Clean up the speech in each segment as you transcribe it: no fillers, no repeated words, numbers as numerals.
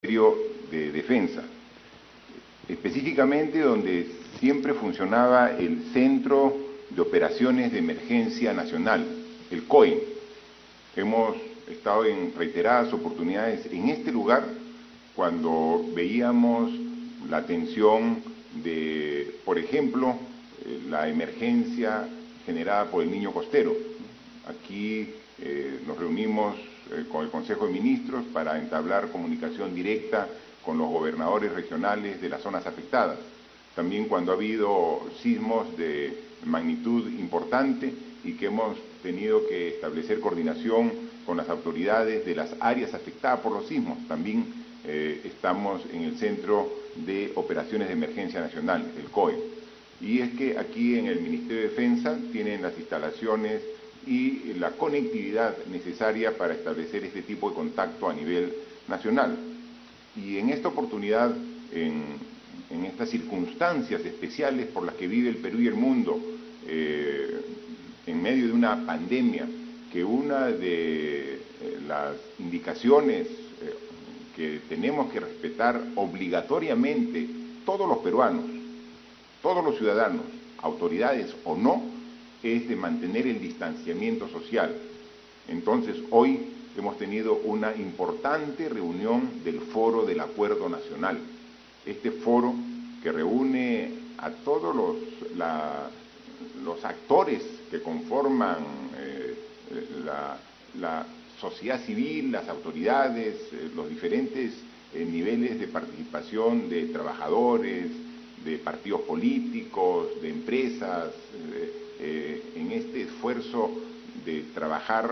Ministerio de Defensa, específicamente donde siempre funcionaba el Centro de Operaciones de Emergencia Nacional, el COI. Hemos estado en reiteradas oportunidades en este lugar cuando veíamos la atención de, por ejemplo, la emergencia generada por el niño costero. Aquí nos reunimos con el Consejo de Ministros para entablar comunicación directa con los gobernadores regionales de las zonas afectadas. También cuando ha habido sismos de magnitud importante y que hemos tenido que establecer coordinación con las autoridades de las áreas afectadas por los sismos. También estamos en el Centro de Operaciones de Emergencia Nacional, el COE. Y es que aquí en el Ministerio de Defensa tienen las instalaciones y la conectividad necesaria para establecer este tipo de contacto a nivel nacional. Y en esta oportunidad, en estas circunstancias especiales por las que vive el Perú y el mundo, en medio de una pandemia, que una de las indicaciones que tenemos que respetar obligatoriamente todos los peruanos, todos los ciudadanos, autoridades o no, es de mantener el distanciamiento social. Entonces, hoy hemos tenido una importante reunión del Foro del Acuerdo Nacional. Este foro que reúne a todos los actores que conforman la sociedad civil, las autoridades, los diferentes niveles de participación de trabajadores, de partidos políticos, de empresas, en este esfuerzo de trabajar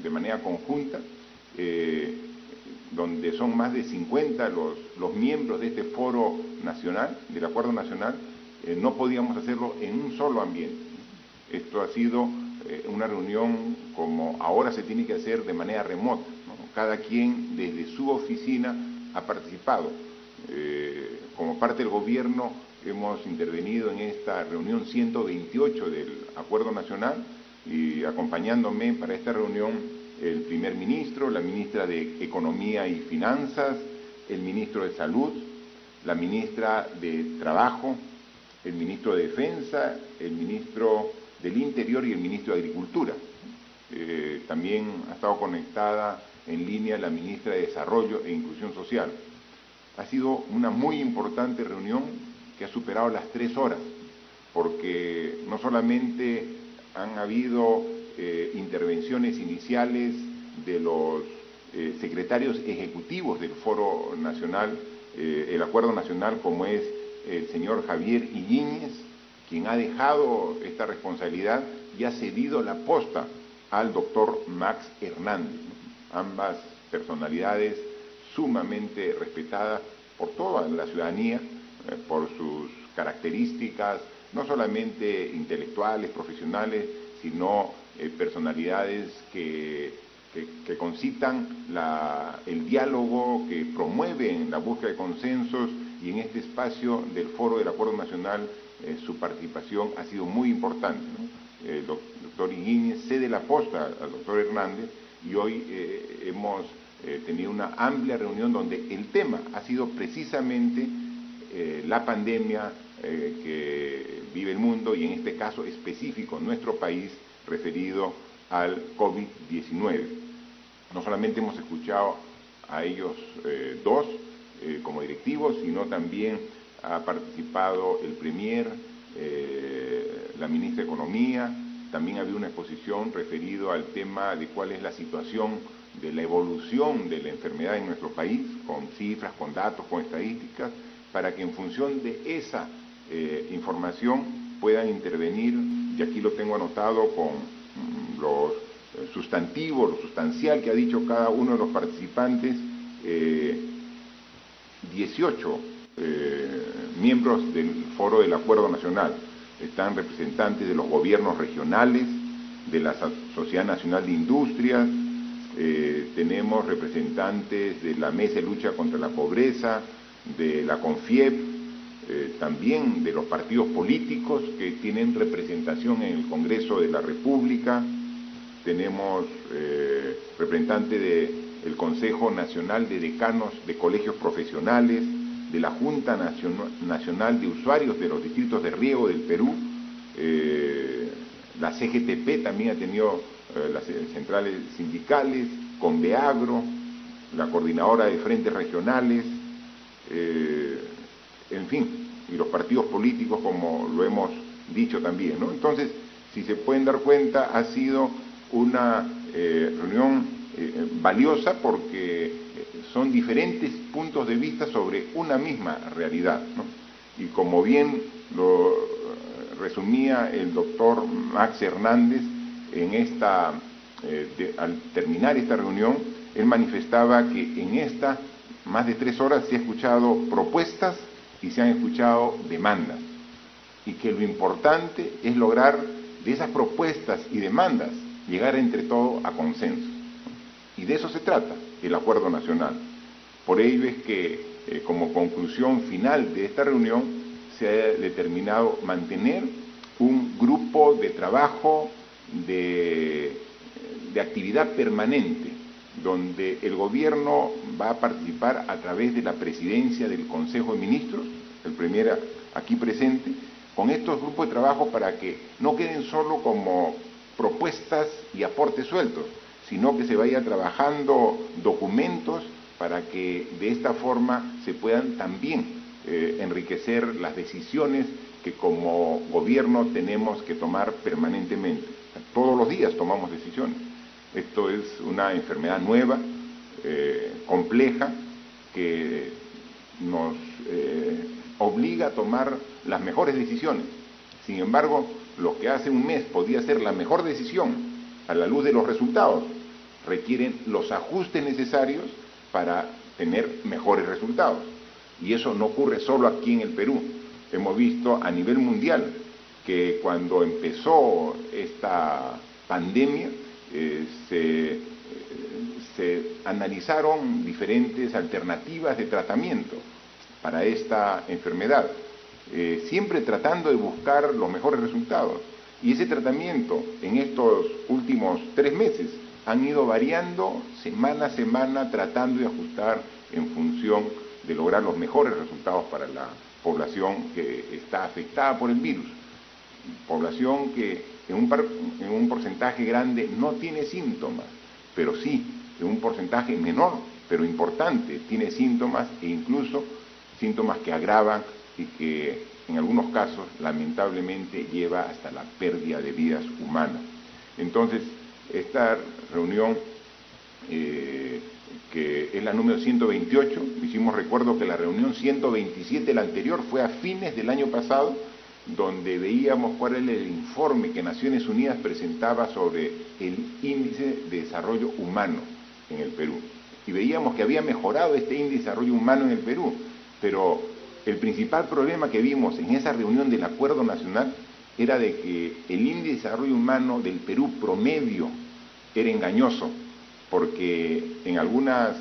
de manera conjunta, donde son más de 50 los miembros de este foro nacional, del Acuerdo Nacional. No podíamos hacerlo en un solo ambiente. Esto ha sido una reunión como ahora se tiene que hacer de manera remota, ¿no? Cada quien desde su oficina ha participado. Como parte del gobierno hemos intervenido en esta reunión 128 del Acuerdo Nacional y acompañándome para esta reunión el primer ministro, la ministra de Economía y Finanzas, el ministro de Salud, la ministra de Trabajo, el ministro de Defensa, el ministro del Interior y el ministro de Agricultura. También ha estado conectada en línea la ministra de Desarrollo e Inclusión Social. Ha sido una muy importante reunión que ha superado las 3 horas, porque no solamente han habido intervenciones iniciales de los secretarios ejecutivos del Foro Nacional, el Acuerdo Nacional, como es el señor Javier Iñiguez, quien ha dejado esta responsabilidad y ha cedido la posta al doctor Max Hernández. Ambas personalidades sumamente respetadas por toda la ciudadanía, por sus características, no solamente intelectuales, profesionales, sino personalidades que concitan el diálogo, que promueven la búsqueda de consensos, y en este espacio del Foro del Acuerdo Nacional su participación ha sido muy importante, ¿no? El doctor Iñiguez cede la posta al doctor Hernández y hoy hemos tenido una amplia reunión donde el tema ha sido precisamente la pandemia que vive el mundo y en este caso específico nuestro país referido al COVID-19. No solamente hemos escuchado a ellos dos como directivos, sino también ha participado el Premier, la ministra de Economía. También ha habido una exposición referido al tema de cuál es la situación de la evolución de la enfermedad en nuestro país, con cifras, con datos, con estadísticas, para que en función de esa información puedan intervenir, y aquí lo tengo anotado con los sustantivos, lo sustancial que ha dicho cada uno de los participantes, 18 miembros del Foro del Acuerdo Nacional. Están representantes de los gobiernos regionales, de la Sociedad Nacional de Industrias, tenemos representantes de la Mesa de Lucha contra la Pobreza, de la CONFIEP, también de los partidos políticos que tienen representación en el Congreso de la República. Tenemos representantes el Consejo Nacional de Decanos de Colegios Profesionales, de la Junta Nacional de Usuarios de los Distritos de Riego del Perú, la CGTP también ha tenido las centrales sindicales, Conveagro, la Coordinadora de Frentes Regionales, en fin, y los partidos políticos, como lo hemos dicho también, ¿no? Entonces, si se pueden dar cuenta, ha sido una reunión valiosa porque son diferentes puntos de vista sobre una misma realidad, ¿no? Y como bien lo resumía el doctor Max Hernández, al terminar esta reunión, él manifestaba que en esta, más de 3 horas, se han escuchado propuestas y se han escuchado demandas, y que lo importante es lograr de esas propuestas y demandas llegar entre todos a consenso. Y de eso se trata el Acuerdo Nacional. Por ello es que, como conclusión final de esta reunión, se ha determinado mantener un grupo de trabajo de actividad permanente, donde el gobierno va a participar a través de la presidencia del Consejo de Ministros, el premier aquí presente, con estos grupos de trabajo para que no queden solo como propuestas y aportes sueltos, sino que se vaya trabajando documentos para que de esta forma se puedan también enriquecer las decisiones que como gobierno tenemos que tomar permanentemente. Todos los días tomamos decisiones. Esto es una enfermedad nueva, compleja, que nos obliga a tomar las mejores decisiones. Sin embargo, lo que hace un mes podía ser la mejor decisión a la luz de los resultados, requieren los ajustes necesarios para tener mejores resultados. Y eso no ocurre solo aquí en el Perú. Hemos visto a nivel mundial que cuando empezó esta pandemia se analizaron diferentes alternativas de tratamiento para esta enfermedad, siempre tratando de buscar los mejores resultados. Y ese tratamiento en estos últimos 3 meses han ido variando semana a semana, tratando de ajustar en función de lograr los mejores resultados para la población que está afectada por el virus. Población que en un porcentaje grande no tiene síntomas, pero sí, en un porcentaje menor, pero importante, tiene síntomas e incluso síntomas que agravan y que en algunos casos lamentablemente lleva hasta la pérdida de vidas humanas. Entonces, esta reunión, que es la número 128, hicimos recuerdo que la reunión 127, la anterior, fue a fines del año pasado, donde veíamos cuál era el informe que Naciones Unidas presentaba sobre el índice de desarrollo humano en el Perú. Y veíamos que había mejorado este índice de desarrollo humano en el Perú, pero el principal problema que vimos en esa reunión del Acuerdo Nacional era de que el índice de desarrollo humano del Perú promedio era engañoso, porque en algunas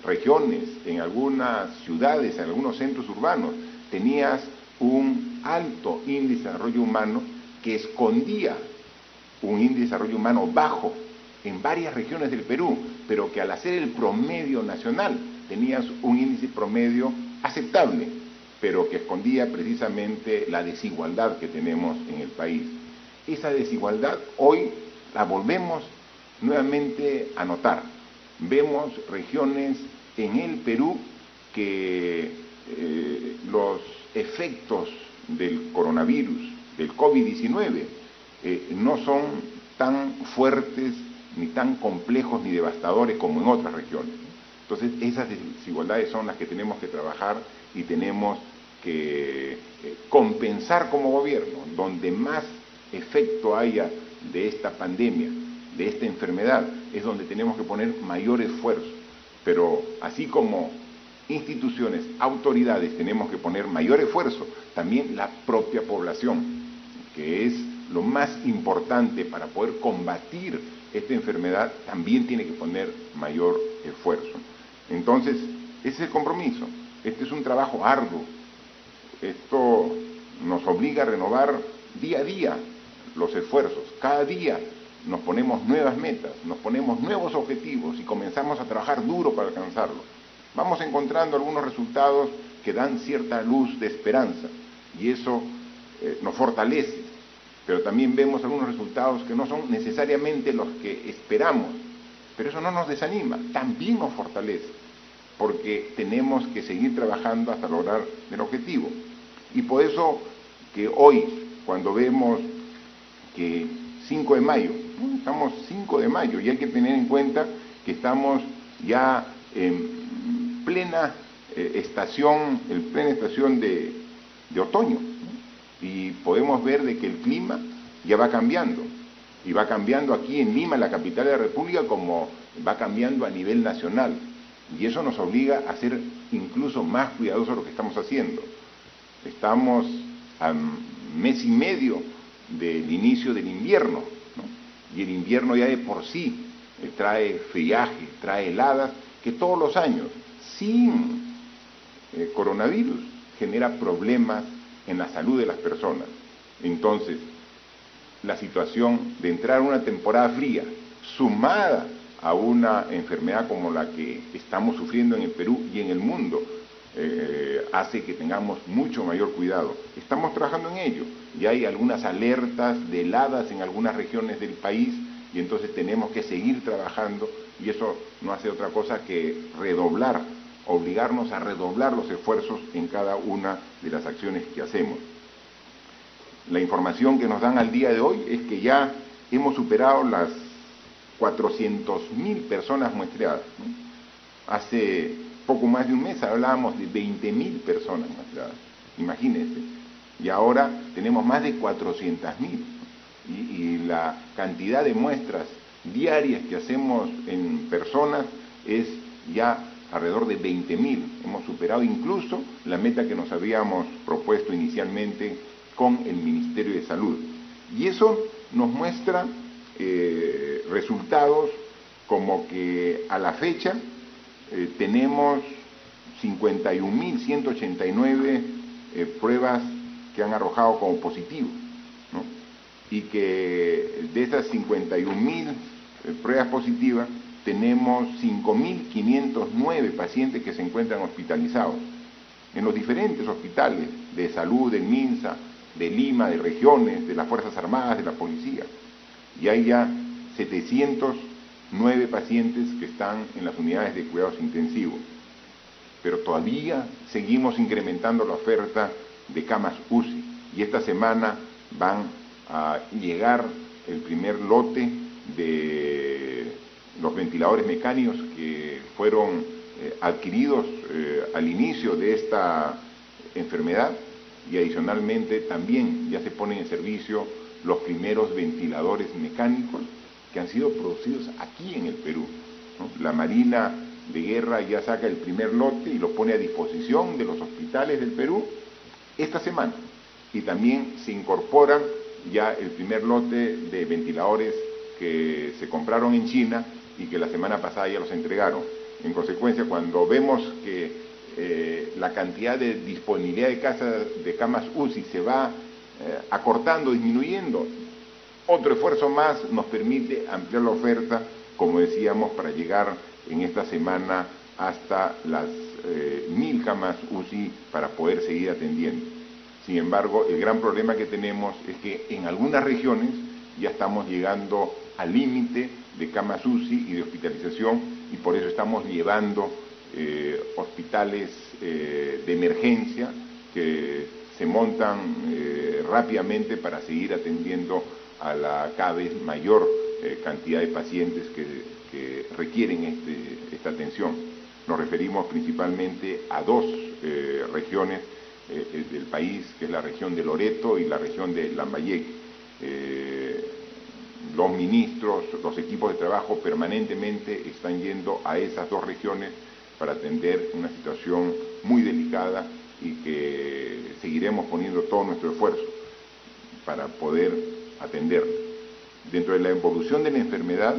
regiones, en algunas ciudades, en algunos centros urbanos, tenías un alto índice de desarrollo humano que escondía un índice de desarrollo humano bajo en varias regiones del Perú, pero que al hacer el promedio nacional tenías un índice promedio aceptable, pero que escondía precisamente la desigualdad que tenemos en el país. Esa desigualdad hoy la volvemos nuevamente a notar. Vemos regiones en el Perú que los efectos del coronavirus, del COVID-19, no son tan fuertes, ni tan complejos, ni devastadores como en otras regiones. Entonces, esas desigualdades son las que tenemos que trabajar y tenemos que compensar como gobierno. Donde más efecto haya de esta pandemia, de esta enfermedad, es donde tenemos que poner mayor esfuerzo. Pero así como instituciones, autoridades, tenemos que poner mayor esfuerzo, también la propia población, que es lo más importante para poder combatir esta enfermedad, también tiene que poner mayor esfuerzo. Entonces, ese es el compromiso. Este es un trabajo arduo. Esto nos obliga a renovar día a día los esfuerzos. Cada día nos ponemos nuevas metas, nos ponemos nuevos objetivos y comenzamos a trabajar duro para alcanzarlo, vamos encontrando algunos resultados que dan cierta luz de esperanza y eso nos fortalece, pero también vemos algunos resultados que no son necesariamente los que esperamos, pero eso no nos desanima, también nos fortalece, porque tenemos que seguir trabajando hasta lograr el objetivo. Y por eso que hoy, cuando vemos que 5 de mayo, estamos 5 de mayo y hay que tener en cuenta que estamos ya en plena estación de otoño, y podemos ver de que el clima ya va cambiando, y va cambiando aquí en Lima, la capital de la República, como va cambiando a nivel nacional, y eso nos obliga a ser incluso más cuidadosos de lo que estamos haciendo. Estamos a mes y medio del inicio del invierno, ¿no? Y el invierno ya de por sí trae friaje, trae heladas, que todos los años, sin coronavirus, genera problemas en la salud de las personas. Entonces, la situación de entrar a una temporada fría, sumada a una enfermedad como la que estamos sufriendo en el Perú y en el mundo, hace que tengamos mucho mayor cuidado. Estamos trabajando en ello, y hay algunas alertas de heladas en algunas regiones del país, y entonces tenemos que seguir trabajando, y eso no hace otra cosa que obligarnos a redoblar los esfuerzos en cada una de las acciones que hacemos. La información que nos dan al día de hoy es que ya hemos superado las 400.000 personas muestreadas, ¿no? Hace poco más de un mes hablábamos de 20.000 personas muestreadas, imagínense, y ahora tenemos más de 400.000, y la cantidad de muestras diarias que hacemos en personas es ya alrededor de 20.000, hemos superado incluso la meta que nos habíamos propuesto inicialmente con el Ministerio de Salud. Y eso nos muestra resultados como que a la fecha tenemos 51.189 pruebas que han arrojado como positivo, ¿no? Y que de esas 51.000 pruebas positivas tenemos 5.509 pacientes que se encuentran hospitalizados en los diferentes hospitales de salud, del MINSA, de Lima, de regiones, de las Fuerzas Armadas, de la Policía. Y hay ya 709 pacientes que están en las unidades de cuidados intensivos. Pero todavía seguimos incrementando la oferta de camas UCI. Y esta semana van a llegar el primer lote de los ventiladores mecánicos que fueron adquiridos al inicio de esta enfermedad, y adicionalmente también ya se ponen en servicio los primeros ventiladores mecánicos que han sido producidos aquí en el Perú, ¿no? La Marina de Guerra ya saca el primer lote y lo pone a disposición de los hospitales del Perú esta semana, y también se incorporan ya el primer lote de ventiladores que se compraron en China y que la semana pasada ya los entregaron. En consecuencia, cuando vemos que la cantidad de disponibilidad de camas UCI se va acortando, disminuyendo, otro esfuerzo más nos permite ampliar la oferta, como decíamos, para llegar en esta semana hasta las 1.000 camas UCI para poder seguir atendiendo. Sin embargo, el gran problema que tenemos es que en algunas regiones ya estamos llegando al límite de camas UCI y de hospitalización, y por eso estamos llevando hospitales de emergencia que se montan rápidamente para seguir atendiendo a la cada vez mayor cantidad de pacientes que requieren esta atención. Nos referimos principalmente a dos regiones del país, que es la región de Loreto y la región de Lambayeque. Los ministros, los equipos de trabajo permanentemente están yendo a esas dos regiones para atender una situación muy delicada, y que seguiremos poniendo todo nuestro esfuerzo para poder atenderla. Dentro de la evolución de la enfermedad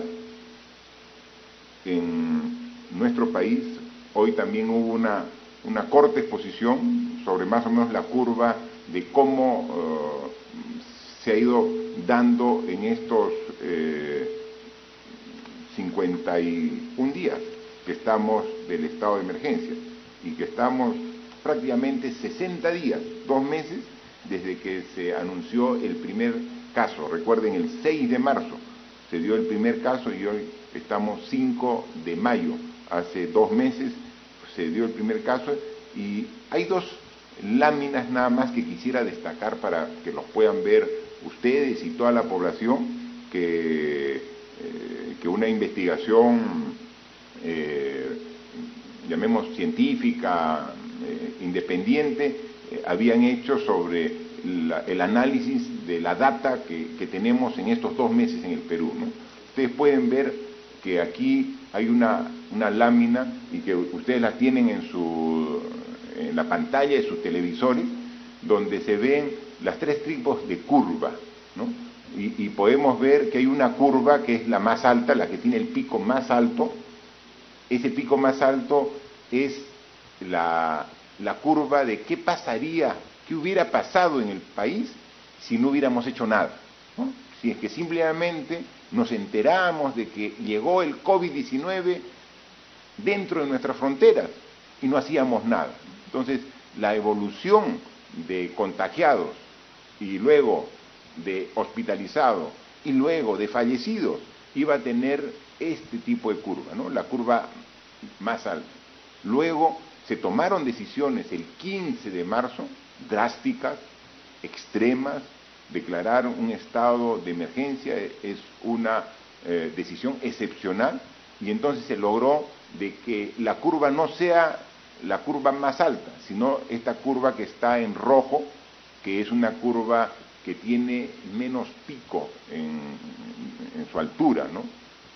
en nuestro país, hoy también hubo una corta exposición sobre más o menos la curva de cómo se ha ido dando en estos 51 días que estamos del estado de emergencia y que estamos prácticamente 60 días, 2 meses, desde que se anunció el primer caso. Recuerden, el 6 de marzo se dio el primer caso y hoy estamos 5 de mayo. Hace 2 meses se dio el primer caso y hay 2 láminas nada más que quisiera destacar para que los puedan ver ustedes y toda la población, que una investigación, llamemos científica, independiente, habían hecho sobre el análisis de la data que tenemos en estos 2 meses en el Perú, ¿no? Ustedes pueden ver que aquí hay una lámina y que ustedes la tienen en la pantalla de sus televisores, donde se ven las 3 tipos de curva, ¿no? Y podemos ver que hay una curva que es la más alta, la que tiene el pico más alto. Ese pico más alto es la curva de qué pasaría, qué hubiera pasado en el país si no hubiéramos hecho nada, ¿no? Si es que simplemente nos enteramos de que llegó el COVID-19 dentro de nuestras fronteras y no hacíamos nada. Entonces, la evolución de contagiados y luego de hospitalizados y luego de fallecidos iba a tener este tipo de curva, ¿no? La curva más alta. Luego se tomaron decisiones el 15 de marzo, drásticas, extremas. Declarar un estado de emergencia es una decisión excepcional, y entonces se logró de que la curva no sea la curva más alta, sino esta curva que está en rojo, que es una curva que tiene menos pico en su altura, ¿no?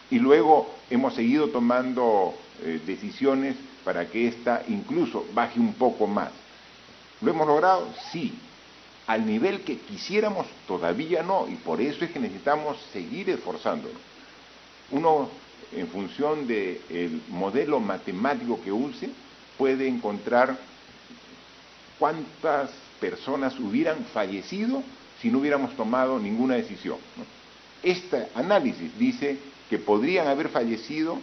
Y luego hemos seguido tomando decisiones para que esta incluso baje un poco más. ¿Lo hemos logrado? Sí. Al nivel que quisiéramos todavía no, y por eso es que necesitamos seguir esforzándonos. Uno, en función del modelo matemático que use, puede encontrar cuántas personas hubieran fallecido si no hubiéramos tomado ninguna decisión, ¿no? Este análisis dice que podrían haber fallecido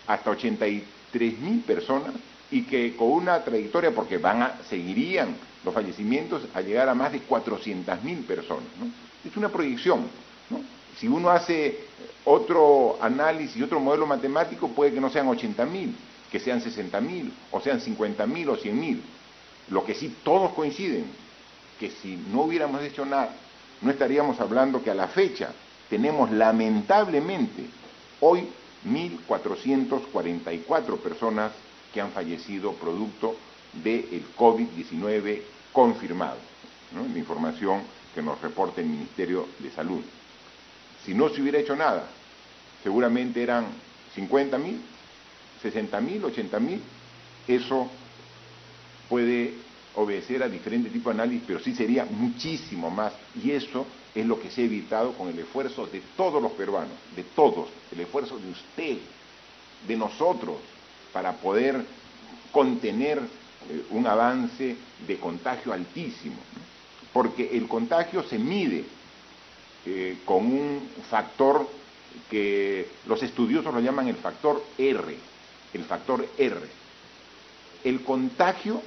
hasta 83.000 personas y que con una trayectoria, porque seguirían los fallecimientos a llegar a más de 400.000 personas, ¿no? Es una proyección, ¿no? Si uno hace otro análisis, otro modelo matemático, puede que no sean 80.000, que sean 60.000, o sean 50.000 o 100.000. Lo que sí todos coinciden, que si no hubiéramos hecho nada, no estaríamos hablando que a la fecha tenemos lamentablemente hoy 1.444 personas que han fallecido producto del COVID-19 confirmado, ¿no? La información que nos reporta el Ministerio de Salud. Si no se hubiera hecho nada, seguramente eran 50.000, 60.000, 80.000. Eso puede obedecer a diferentes tipos de análisis, pero sí sería muchísimo más, y eso es lo que se ha evitado con el esfuerzo de todos los peruanos, de todos, el esfuerzo de usted, de nosotros, para poder contener un avance de contagio altísimo, ¿no? Porque el contagio se mide con un factor que los estudiosos lo llaman el factor R, el factor R. El contagio,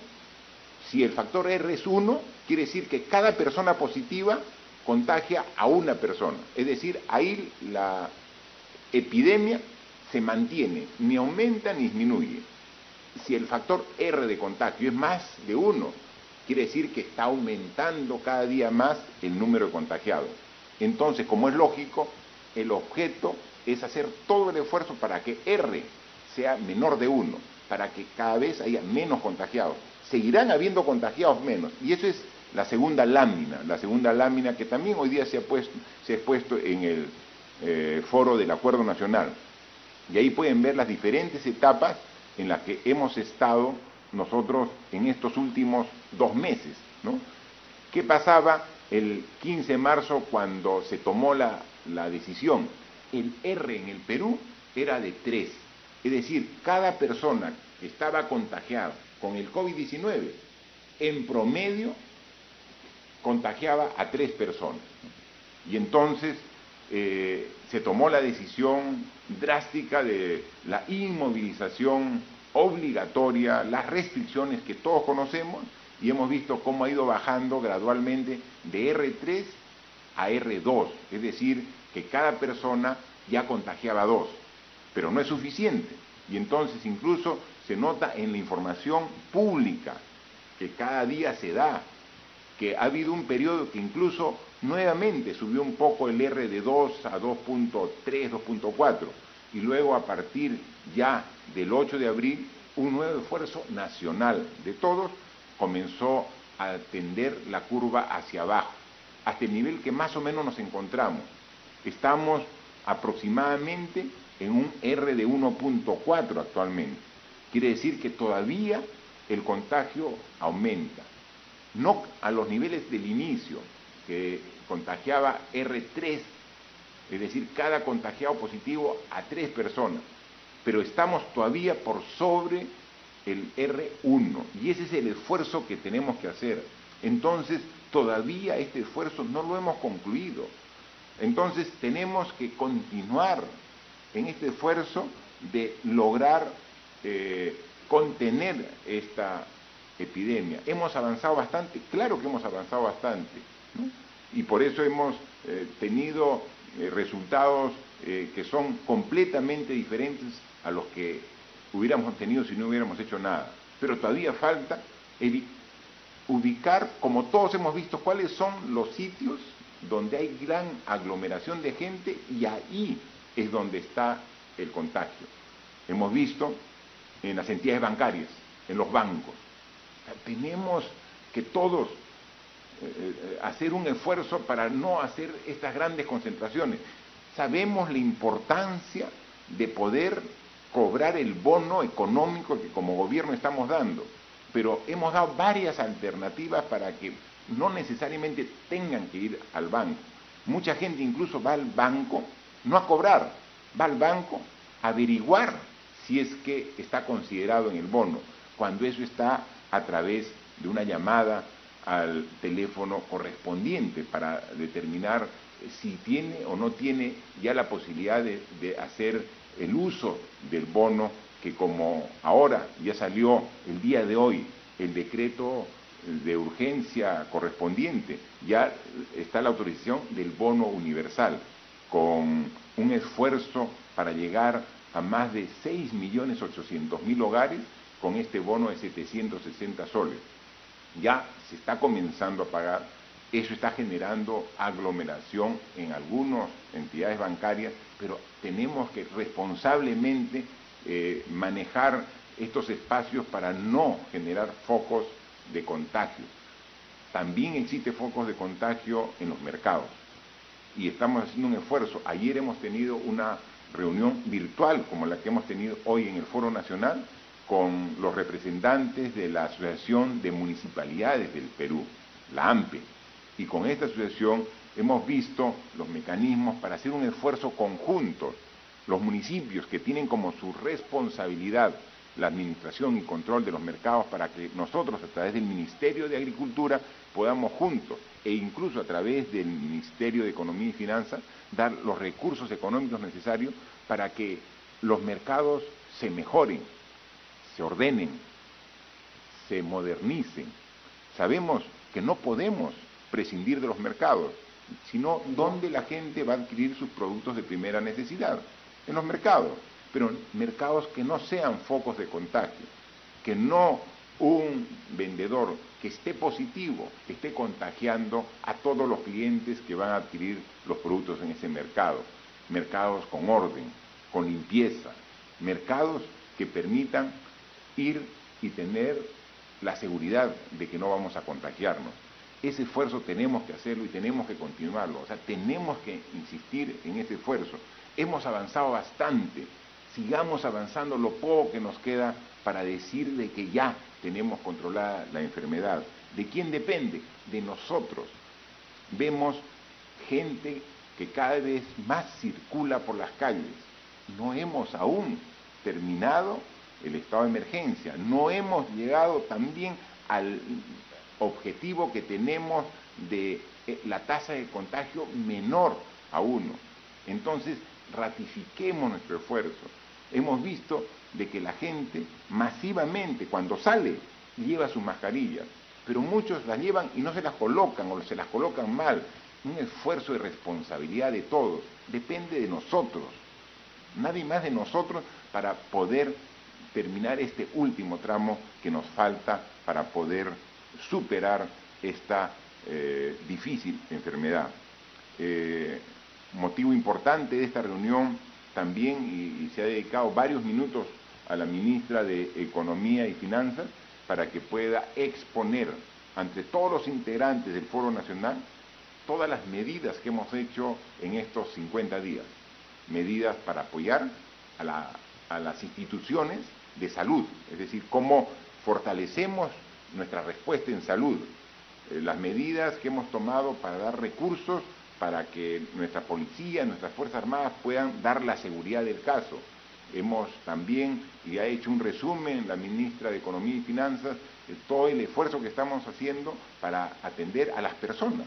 si el factor R es 1, quiere decir que cada persona positiva contagia a una persona. Es decir, ahí la epidemia se mantiene, ni aumenta ni disminuye. Si el factor R de contagio es más de 1, quiere decir que está aumentando cada día más el número de contagiados. Entonces, como es lógico, el objeto es hacer todo el esfuerzo para que R sea menor de 1, para que cada vez haya menos contagiados. Seguirán habiendo contagiados menos, y eso es la segunda lámina que también hoy día se ha expuesto en el foro del Acuerdo Nacional. Y ahí pueden ver las diferentes etapas en las que hemos estado nosotros en estos últimos 2 meses, ¿no? ¿Qué pasaba el 15 de marzo cuando se tomó la decisión? El R en el Perú era de 3, es decir, cada persona que estaba contagiada con el COVID-19, en promedio, contagiaba a 3 personas. Y entonces se tomó la decisión drástica de la inmovilización obligatoria, las restricciones que todos conocemos, y hemos visto cómo ha ido bajando gradualmente de R3 a R2, es decir, que cada persona ya contagiaba 2, pero no es suficiente. Y entonces incluso se nota en la información pública que cada día se da, que ha habido un periodo que incluso nuevamente subió un poco el R de 2 a 2.3, 2.4, y luego a partir ya del 8 de abril, un nuevo esfuerzo nacional de todos comenzó a tender la curva hacia abajo, hasta el nivel que más o menos nos encontramos. Estamos aproximadamente en un R de 1.4 actualmente. Quiere decir que todavía el contagio aumenta. No a los niveles del inicio, que contagiaba R3, es decir, cada contagiado positivo a 3 personas, pero estamos todavía por sobre el R1, y ese es el esfuerzo que tenemos que hacer. Entonces, todavía este esfuerzo no lo hemos concluido. Entonces, tenemos que continuar en este esfuerzo de lograr contener esta epidemia. ¿Hemos avanzado bastante? Claro que hemos avanzado bastante, ¿no? Y por eso hemos tenido resultados que son completamente diferentes a los que hubiéramos tenido si no hubiéramos hecho nada. Pero todavía falta ubicar, como todos hemos visto, cuáles son los sitios donde hay gran aglomeración de gente, y ahí es donde está el contagio. Hemos visto en las entidades bancarias, en los bancos. Tenemos que todos hacer un esfuerzo para no hacer estas grandes concentraciones. Sabemos la importancia de poder cobrar el bono económico que como gobierno estamos dando, pero hemos dado varias alternativas para que no necesariamente tengan que ir al banco. Mucha gente incluso va al banco, no a cobrar, va al banco a averiguar si es que está considerado en el bono, cuando eso está a través de una llamada al teléfono correspondiente para determinar si tiene o no tiene ya la posibilidad de hacer el uso del bono, que como ahora ya salió el día de hoy el decreto de urgencia correspondiente, ya está la autorización del bono universal, con un esfuerzo para llegar a más de 6.800.000 hogares con este bono de 760 soles. Ya se está comenzando a pagar, eso está generando aglomeración en algunas entidades bancarias, pero tenemos que responsablemente manejar estos espacios para no generar focos de contagio. También existen focos de contagio en los mercados y estamos haciendo un esfuerzo. Ayer hemos tenido una reunión virtual como la que hemos tenido hoy en el Foro Nacional con los representantes de la Asociación de Municipalidades del Perú, la AMPE, y con esta asociación hemos visto los mecanismos para hacer un esfuerzo conjunto. Los municipios que tienen como su responsabilidad la administración y control de los mercados, para que nosotros a través del Ministerio de Agricultura podamos juntos e incluso a través del Ministerio de Economía y Finanzas dar los recursos económicos necesarios para que los mercados se mejoren, se ordenen, se modernicen. Sabemos que no podemos prescindir de los mercados, sino ¿dónde la gente va a adquirir sus productos de primera necesidad? En los mercados, pero mercados que no sean focos de contagio, que no un vendedor que esté positivo esté contagiando a todos los clientes que van a adquirir los productos en ese mercado. Mercados con orden, con limpieza, mercados que permitan ir y tener la seguridad de que no vamos a contagiarnos. Ese esfuerzo tenemos que hacerlo y tenemos que continuarlo, o sea, tenemos que insistir en ese esfuerzo. Hemos avanzado bastante, sigamos avanzando lo poco que nos queda para decir de que ya tenemos controlada la enfermedad. ¿De quién depende? De nosotros. Vemos gente que cada vez más circula por las calles. No hemos aún terminado el estado de emergencia, no hemos llegado también al objetivo que tenemos de la tasa de contagio menor a 1. Entonces, ratifiquemos nuestro esfuerzo. Hemos visto de que la gente masivamente, cuando sale, lleva sus mascarillas, pero muchos las llevan y no se las colocan o se las colocan mal. Un esfuerzo de responsabilidad de todos, depende de nosotros, nadie más de nosotros, para poder terminar este último tramo que nos falta para poder superar esta difícil enfermedad. Motivo importante de esta reunión también, y se ha dedicado varios minutos a la ministra de Economía y Finanzas para que pueda exponer ante todos los integrantes del Foro Nacional todas las medidas que hemos hecho en estos 50 días. Medidas para apoyar a las instituciones de salud, es decir, cómo fortalecemos nuestra respuesta en salud, las medidas que hemos tomado para dar recursos para que nuestra policía, nuestras Fuerzas Armadas puedan dar la seguridad del caso. Hemos también, y ha hecho un resumen la ministra de Economía y Finanzas, de todo el esfuerzo que estamos haciendo para atender a las personas,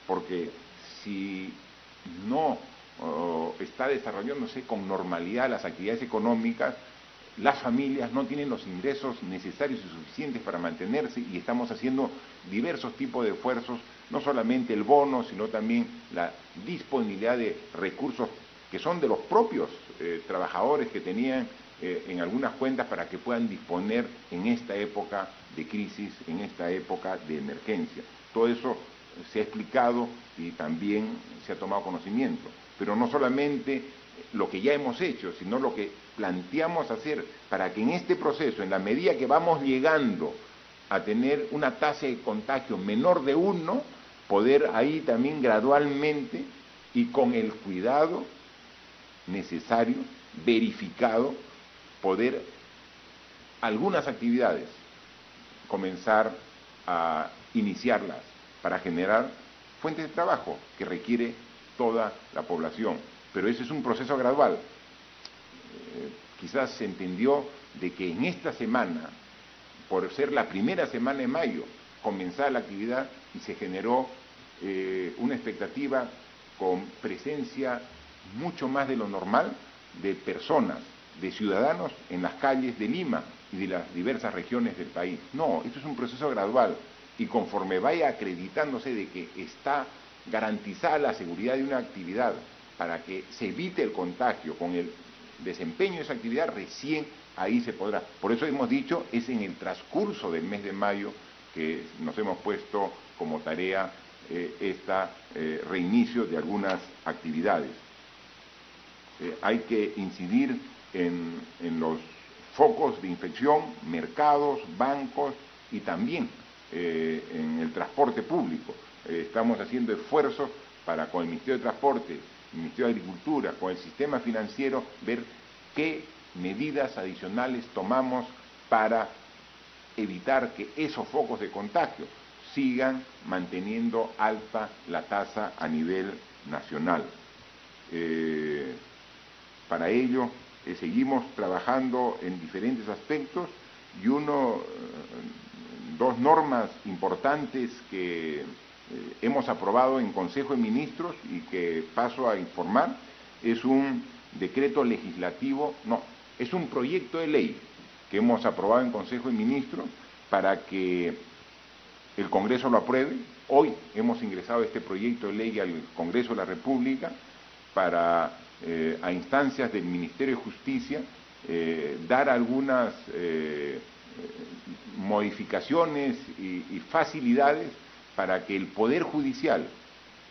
porque si no está desarrollándose con normalidad las actividades económicas, las familias no tienen los ingresos necesarios y suficientes para mantenerse, y estamos haciendo diversos tipos de esfuerzos, no solamente el bono, sino también la disponibilidad de recursos que son de los propios trabajadores que tenían en algunas cuentas para que puedan disponer en esta época de crisis, en esta época de emergencia. Todo eso se ha explicado y también se ha tomado conocimiento, pero no solamente lo que ya hemos hecho, sino lo que planteamos hacer para que en este proceso, en la medida que vamos llegando a tener una tasa de contagio menor de 1, poder ahí también gradualmente y con el cuidado necesario, verificado, poder algunas actividades comenzar a iniciarlas para generar fuentes de trabajo que requiere toda la población. Pero ese es un proceso gradual. Quizás se entendió de que en esta semana, por ser la primera semana de mayo, comenzara la actividad y se generó una expectativa con presencia mucho más de lo normal de personas, de ciudadanos en las calles de Lima y de las diversas regiones del país. No, esto es un proceso gradual, y conforme vaya acreditándose de que está garantizada la seguridad de una actividad para que se evite el contagio con el desempeño de esa actividad, recién ahí se podrá. Por eso hemos dicho, es en el transcurso del mes de mayo que nos hemos puesto como tarea reinicio de algunas actividades. Hay que incidir en los focos de infección, mercados, bancos y también en el transporte público. Estamos haciendo esfuerzos para, con el Ministerio de Transporte, el Ministerio de Agricultura, con el sistema financiero, ver qué medidas adicionales tomamos para evitar que esos focos de contagio sigan manteniendo alta la tasa a nivel nacional. Para ello seguimos trabajando en diferentes aspectos, y dos normas importantes que hemos aprobado en Consejo de Ministros y que paso a informar, es un decreto legislativo, es un proyecto de ley que hemos aprobado en Consejo de Ministros para que el Congreso lo apruebe. Hoy hemos ingresado este proyecto de ley al Congreso de la República para, a instancias del Ministerio de Justicia, dar algunas modificaciones y facilidades para que el Poder Judicial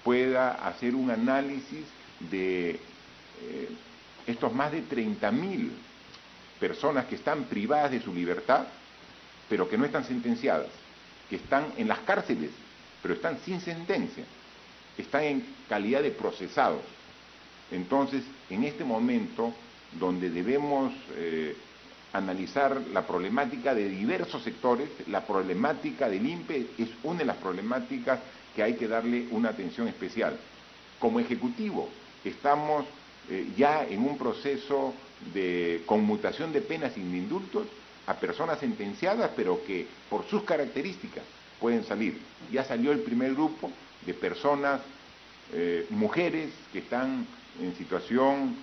pueda hacer un análisis de estos más de 30.000 personas que están privadas de su libertad, pero que no están sentenciadas, que están en las cárceles, pero están sin sentencia, están en calidad de procesados. Entonces, en este momento, donde debemos analizar la problemática de diversos sectores, la problemática del INPE es una de las problemáticas que hay que darle una atención especial. Como Ejecutivo, estamos ya en un proceso de conmutación de penas sin indultos a personas sentenciadas, pero que por sus características pueden salir. Ya salió el primer grupo de personas, mujeres que están en situación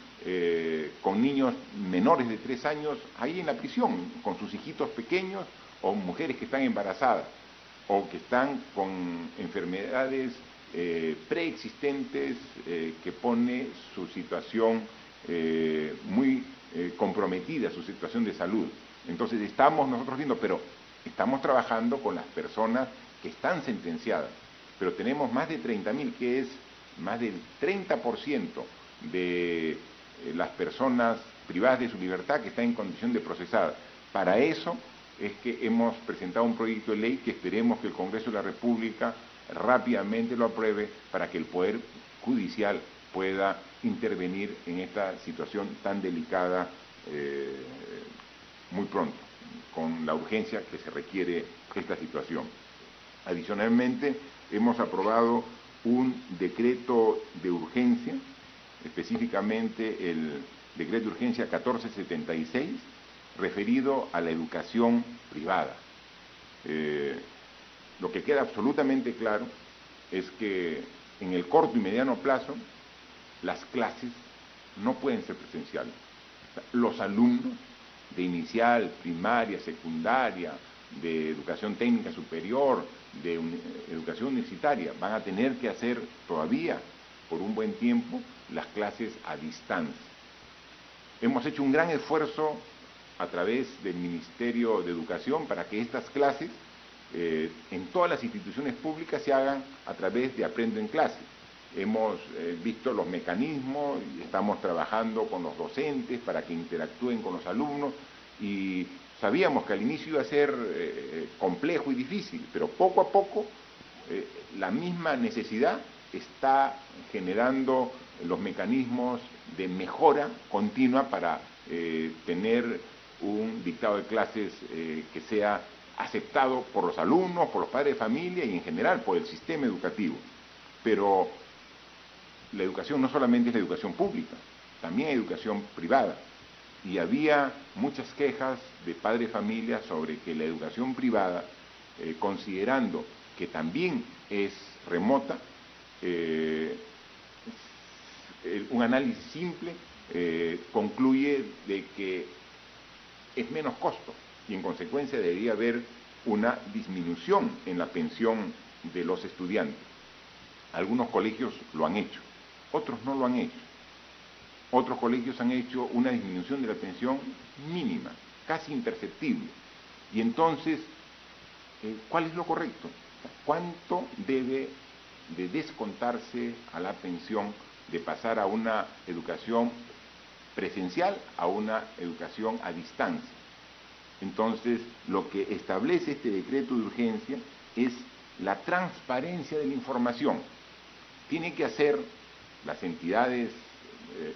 con niños menores de 3 años ahí en la prisión, con sus hijitos pequeños, o mujeres que están embarazadas, o que están con enfermedades preexistentes que pone su situación muy comprometida, su situación de salud. Entonces estamos nosotros viendo, pero estamos trabajando con las personas que están sentenciadas, pero tenemos más de 30.000, que es más del 30% de las personas privadas de su libertad que están en condición de procesada. Para eso es que hemos presentado un proyecto de ley que esperemos que el Congreso de la República rápidamente lo apruebe para que el Poder Judicial pueda intervenir en esta situación tan delicada muy pronto, con la urgencia que se requiere esta situación. Adicionalmente, hemos aprobado un decreto de urgencia, específicamente el decreto de urgencia 1476, referido a la educación privada. Lo que queda absolutamente claro es que en el corto y mediano plazo las clases no pueden ser presenciales. Los alumnos de inicial, primaria, secundaria, de educación técnica superior, de educación universitaria, van a tener que hacer todavía por un buen tiempo las clases a distancia. Hemos hecho un gran esfuerzo a través del Ministerio de Educación para que estas clases en todas las instituciones públicas se hagan a través de Aprendo en Clase. Hemos visto los mecanismos y estamos trabajando con los docentes para que interactúen con los alumnos, y sabíamos que al inicio iba a ser complejo y difícil, pero poco a poco la misma necesidad está generando los mecanismos de mejora continua para tener un dictado de clases que sea aceptado por los alumnos, por los padres de familia y en general por el sistema educativo. Pero la educación no solamente es la educación pública, también hay educación privada. Y había muchas quejas de padres de familia sobre que la educación privada, considerando que también es remota, un análisis simple concluye de que es menos costo y en consecuencia debería haber una disminución en la pensión de los estudiantes. Algunos colegios lo han hecho, otros no lo han hecho. Otros colegios han hecho una disminución de la pensión mínima, casi imperceptible. Y entonces, ¿cuál es lo correcto? ¿Cuánto debe de descontarse a la pensión de pasar a una educación presencial a una educación a distancia? Entonces, lo que establece este decreto de urgencia es la transparencia de la información. Tienen que hacer las entidades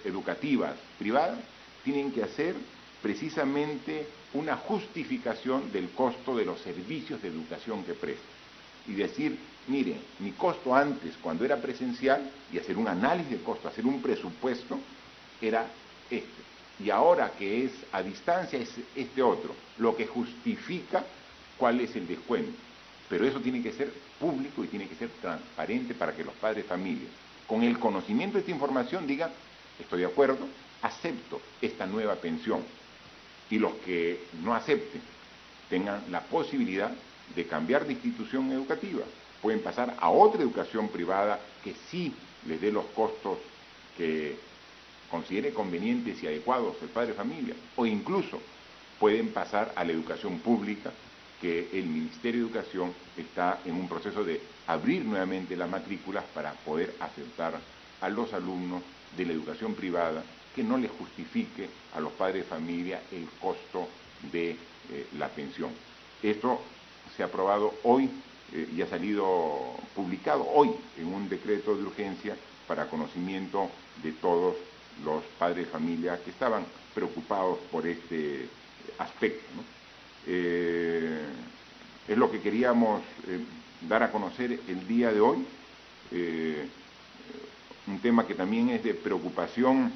educativas privadas, tienen que hacer precisamente una justificación del costo de los servicios de educación que prestan. Y decir, mire, mi costo antes, cuando era presencial, y hacer un análisis de costo, hacer un presupuesto, era este. Y ahora que es a distancia es este otro, lo que justifica cuál es el descuento. Pero eso tiene que ser público y tiene que ser transparente para que los padres de familia, con el conocimiento de esta información, digan, estoy de acuerdo, acepto esta nueva pensión. Y los que no acepten tengan la posibilidad de cambiar de institución educativa. Pueden pasar a otra educación privada que sí les dé los costos que considere convenientes y adecuados el padre de familia, o incluso pueden pasar a la educación pública, que el Ministerio de Educación está en un proceso de abrir nuevamente las matrículas para poder aceptar a los alumnos de la educación privada que no les justifique a los padres de familia el costo de la pensión. Esto se ha aprobado hoy y ha salido publicado hoy en un decreto de urgencia para conocimiento de todos los padres de familia que estaban preocupados por este aspecto, ¿no? Es lo que queríamos dar a conocer el día de hoy, un tema que también es de preocupación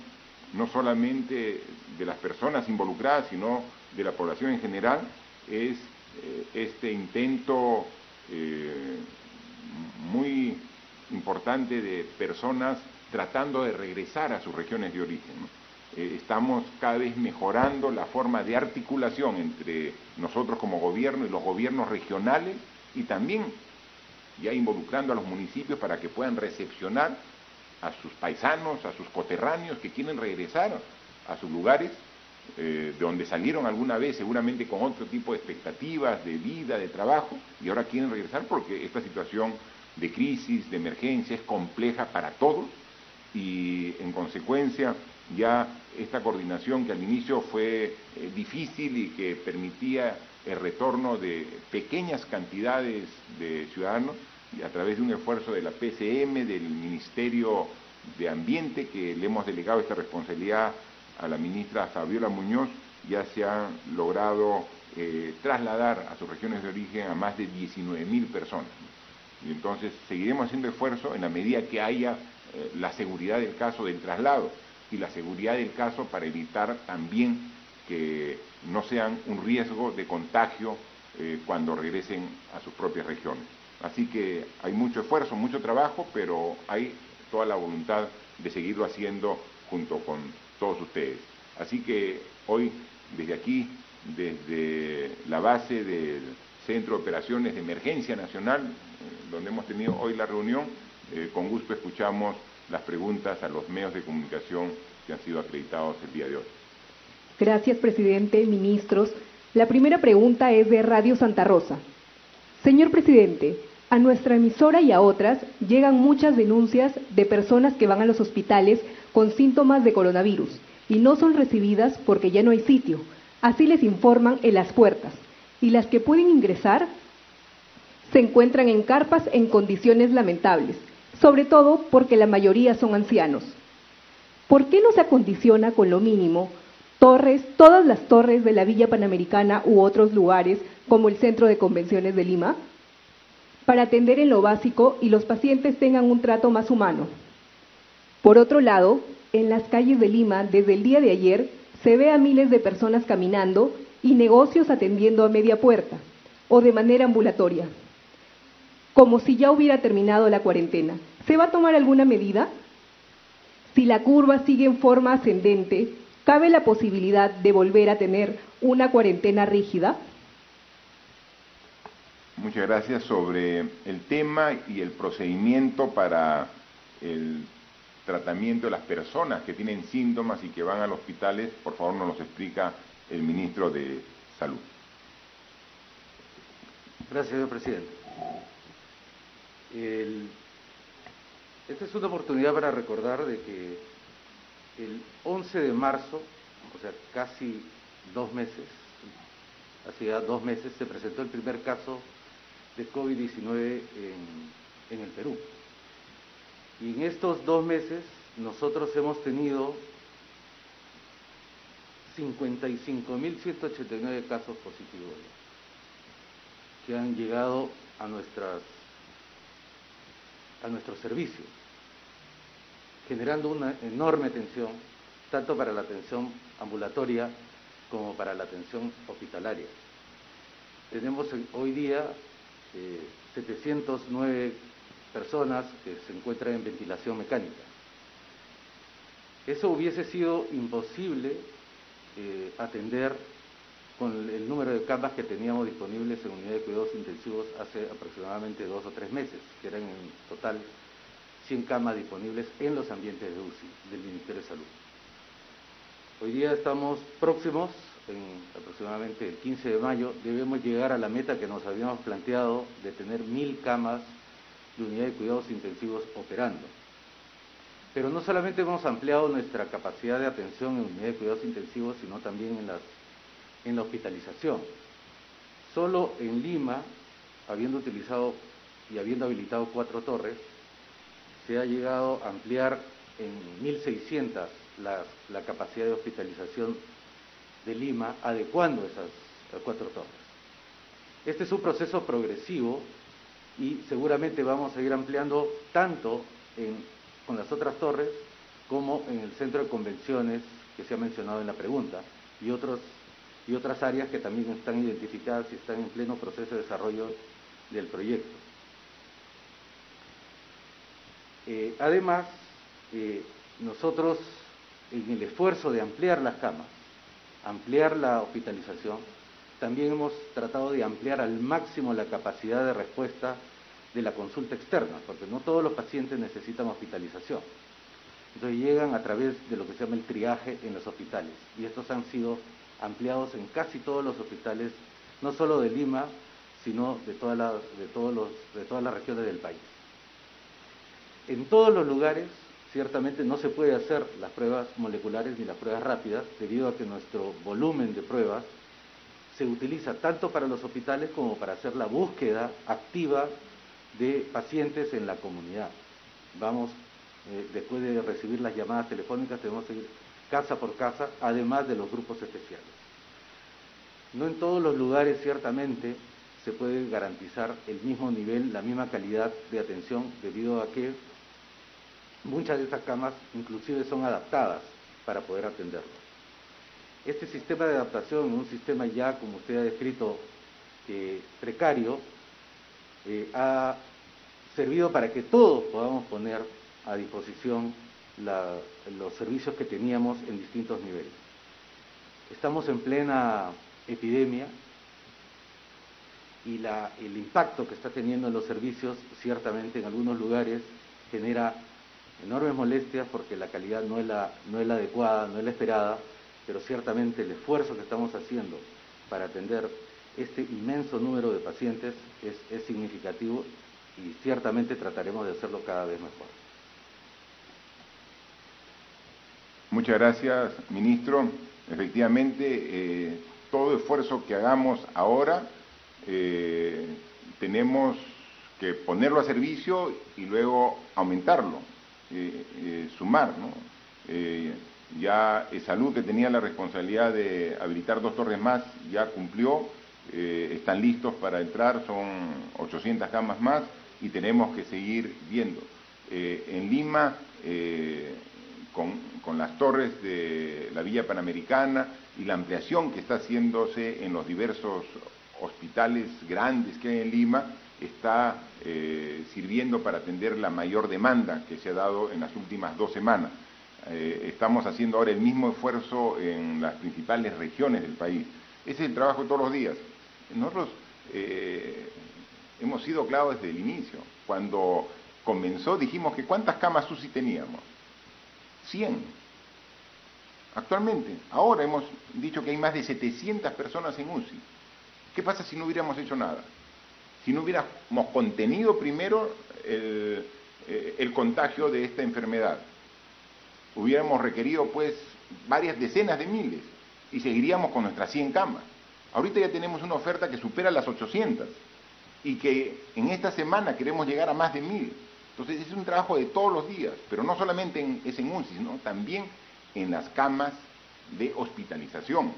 no solamente de las personas involucradas, sino de la población en general, es este intento muy importante de personas tratando de regresar a sus regiones de origen, ¿no? Estamos cada vez mejorando la forma de articulación entre nosotros como gobierno y los gobiernos regionales, y también ya involucrando a los municipios para que puedan recepcionar a sus paisanos, a sus coterráneos que quieren regresar a sus lugares de donde salieron alguna vez, seguramente con otro tipo de expectativas de vida, de trabajo, y ahora quieren regresar porque esta situación de crisis, de emergencia, es compleja para todos, y en consecuencia ya esta coordinación que al inicio fue difícil y que permitía el retorno de pequeñas cantidades de ciudadanos, y a través de un esfuerzo de la PCM, del Ministerio de Ambiente, que le hemos delegado esta responsabilidad a la ministra Fabiola Muñoz, ya se ha logrado trasladar a sus regiones de origen a más de 19.000 personas. Y entonces seguiremos haciendo esfuerzo en la medida que haya la seguridad del caso del traslado y la seguridad del caso para evitar también que no sean un riesgo de contagio cuando regresen a sus propias regiones. Así que hay mucho esfuerzo, mucho trabajo, pero hay toda la voluntad de seguirlo haciendo junto con todos ustedes. Así que hoy, desde aquí, desde la base del Centro de Operaciones de Emergencia Nacional, donde hemos tenido hoy la reunión, con gusto escuchamos las preguntas a los medios de comunicación que han sido acreditados el día de hoy. Gracias, presidente, ministros. La primera pregunta es de Radio Santa Rosa. Señor presidente, a nuestra emisora y a otras llegan muchas denuncias de personas que van a los hospitales con síntomas de coronavirus y no son recibidas porque ya no hay sitio. Así les informan en las puertas. Y las que pueden ingresar se encuentran en carpas en condiciones lamentables, sobre todo porque la mayoría son ancianos. ¿Por qué no se acondiciona con lo mínimo todas las torres de la Villa Panamericana u otros lugares como el Centro de Convenciones de Lima, para atender en lo básico y los pacientes tengan un trato más humano? Por otro lado, en las calles de Lima, desde el día de ayer, se ve a miles de personas caminando y negocios atendiendo a media puerta o de manera ambulatoria, como si ya hubiera terminado la cuarentena. ¿Se va a tomar alguna medida? Si la curva sigue en forma ascendente, ¿cabe la posibilidad de volver a tener una cuarentena rígida? Muchas gracias. Sobre el tema y el procedimiento para el tratamiento de las personas que tienen síntomas y que van a los hospitales, por favor nos los explica el ministro de Salud. Gracias, señor presidente. Esta es una oportunidad para recordar de que el 11 de marzo, o sea, casi 2 meses, hacía 2 meses, se presentó el primer caso de COVID-19 en el Perú. Y en estos 2 meses nosotros hemos tenido 55.189 casos positivos que han llegado a nuestros servicios, generando una enorme tensión, tanto para la atención ambulatoria como para la atención hospitalaria. Tenemos hoy día 709 personas que se encuentran en ventilación mecánica. Eso hubiese sido imposible atender con el número de camas que teníamos disponibles en unidad de cuidados intensivos hace aproximadamente 2 o 3 meses, que eran en total 100 camas disponibles en los ambientes de UCI del Ministerio de Salud. Hoy día estamos próximos, en aproximadamente el 15 de mayo, debemos llegar a la meta que nos habíamos planteado de tener 1.000 camas de unidad de cuidados intensivos operando. Pero no solamente hemos ampliado nuestra capacidad de atención en unidad de cuidados intensivos, sino también en la hospitalización. Solo en Lima, habiendo utilizado y habiendo habilitado 4 torres, se ha llegado a ampliar en 1.600 la capacidad de hospitalización de Lima, adecuando esas 4 torres. Este es un proceso progresivo y seguramente vamos a ir ampliando tanto con las otras torres como en el centro de convenciones que se ha mencionado en la pregunta y otras áreas que también están identificadas y están en pleno proceso de desarrollo del proyecto. Además, nosotros, en el esfuerzo de ampliar las camas, ampliar la hospitalización, también hemos tratado de ampliar al máximo la capacidad de respuesta de la consulta externa, porque no todos los pacientes necesitan hospitalización. Entonces llegan a través de lo que se llama el triaje en los hospitales, y estos han sido ampliados en casi todos los hospitales, no solo de Lima, sino de todas las regiones del país. En todos los lugares, ciertamente no se puede hacer las pruebas moleculares ni las pruebas rápidas, debido a que nuestro volumen de pruebas se utiliza tanto para los hospitales como para hacer la búsqueda activa de pacientes en la comunidad. Vamos, después de recibir las llamadas telefónicas, tenemos que ir casa por casa, además de los grupos especiales. No en todos los lugares, ciertamente, se puede garantizar el mismo nivel, la misma calidad de atención, debido a que muchas de estas camas inclusive son adaptadas para poder atenderlo. Este sistema de adaptación, un sistema ya, como usted ha descrito, precario, ha servido para que todos podamos poner a disposición los servicios que teníamos en distintos niveles. Estamos en plena epidemia y el impacto que está teniendo en los servicios, ciertamente en algunos lugares, genera enormes molestias porque la calidad no es la adecuada, no es la esperada, pero ciertamente el esfuerzo que estamos haciendo para atender este inmenso número de pacientes es significativo, y ciertamente trataremos de hacerlo cada vez mejor. Muchas gracias, ministro. Efectivamente, todo esfuerzo que hagamos ahora tenemos que ponerlo a servicio y luego aumentarlo, sumar, ¿no? Ya Salud, que tenía la responsabilidad de habilitar 2 torres más, ya cumplió, están listos para entrar, son 800 camas más y tenemos que seguir viendo. En Lima, con las torres de la Villa Panamericana y la ampliación que está haciéndose en los diversos hospitales grandes que hay en Lima, está sirviendo para atender la mayor demanda que se ha dado en las últimas 2 semanas. Estamos haciendo ahora el mismo esfuerzo en las principales regiones del país. Ese es el trabajo de todos los días. Nosotros hemos sido claros desde el inicio. Cuando comenzó dijimos que ¿cuántas camas UCI teníamos? 100. Actualmente, ahora hemos dicho que hay más de 700 personas en UCI. ¿Qué pasa si no hubiéramos hecho nada? Si no hubiéramos contenido primero el contagio de esta enfermedad. Hubiéramos requerido pues varias decenas de miles y seguiríamos con nuestras 100 camas. Ahorita ya tenemos una oferta que supera las 800 y que en esta semana queremos llegar a más de 1000. Entonces es un trabajo de todos los días, pero no solamente en UCI, sino también en las camas de hospitalización.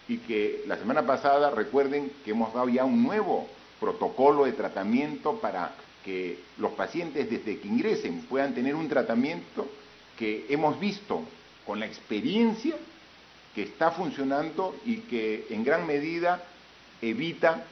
Y que la semana pasada, recuerden que hemos dado ya un nuevo protocolo de tratamiento para que los pacientes desde que ingresen puedan tener un tratamiento que hemos visto con la experiencia que está funcionando y que en gran medida evita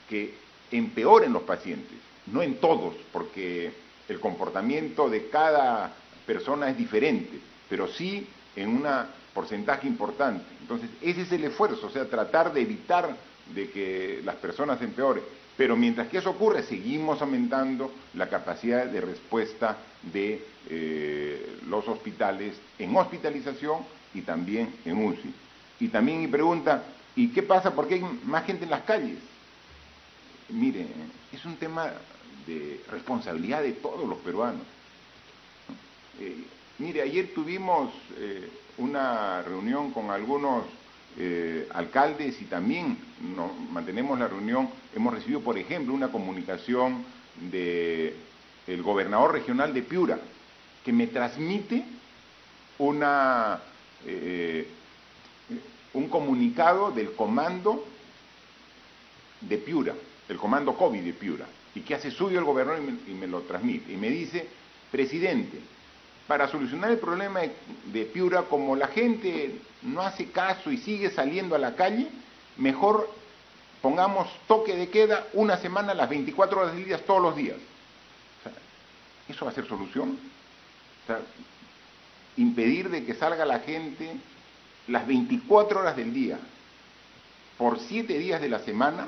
que empeoren los pacientes, no en todos, porque el comportamiento de cada persona es diferente, pero sí en un porcentaje importante. Entonces, ese es el esfuerzo, o sea, tratar de evitar de que las personas empeoren. Pero mientras que eso ocurre, seguimos aumentando la capacidad de respuesta de los hospitales en hospitalización y también en UCI. Y también mi pregunta, ¿y qué pasa? ¿Por qué hay más gente en las calles? Mire, es un tema de responsabilidad de todos los peruanos. Mire, ayer tuvimos una reunión con algunos alcaldes y también mantenemos la reunión. Hemos recibido, por ejemplo, una comunicación del gobernador regional de Piura, que me transmite un comunicado del comando de Piura, el comando COVID de Piura, y que hace suyo el gobernador y me lo transmite. Y me dice, presidente, para solucionar el problema de Piura, como la gente no hace caso y sigue saliendo a la calle, mejor pongamos toque de queda una semana, las 24 horas del día, todos los días. O sea, ¿eso va a ser solución? O sea, impedir de que salga la gente las 24 horas del día, por 7 días de la semana,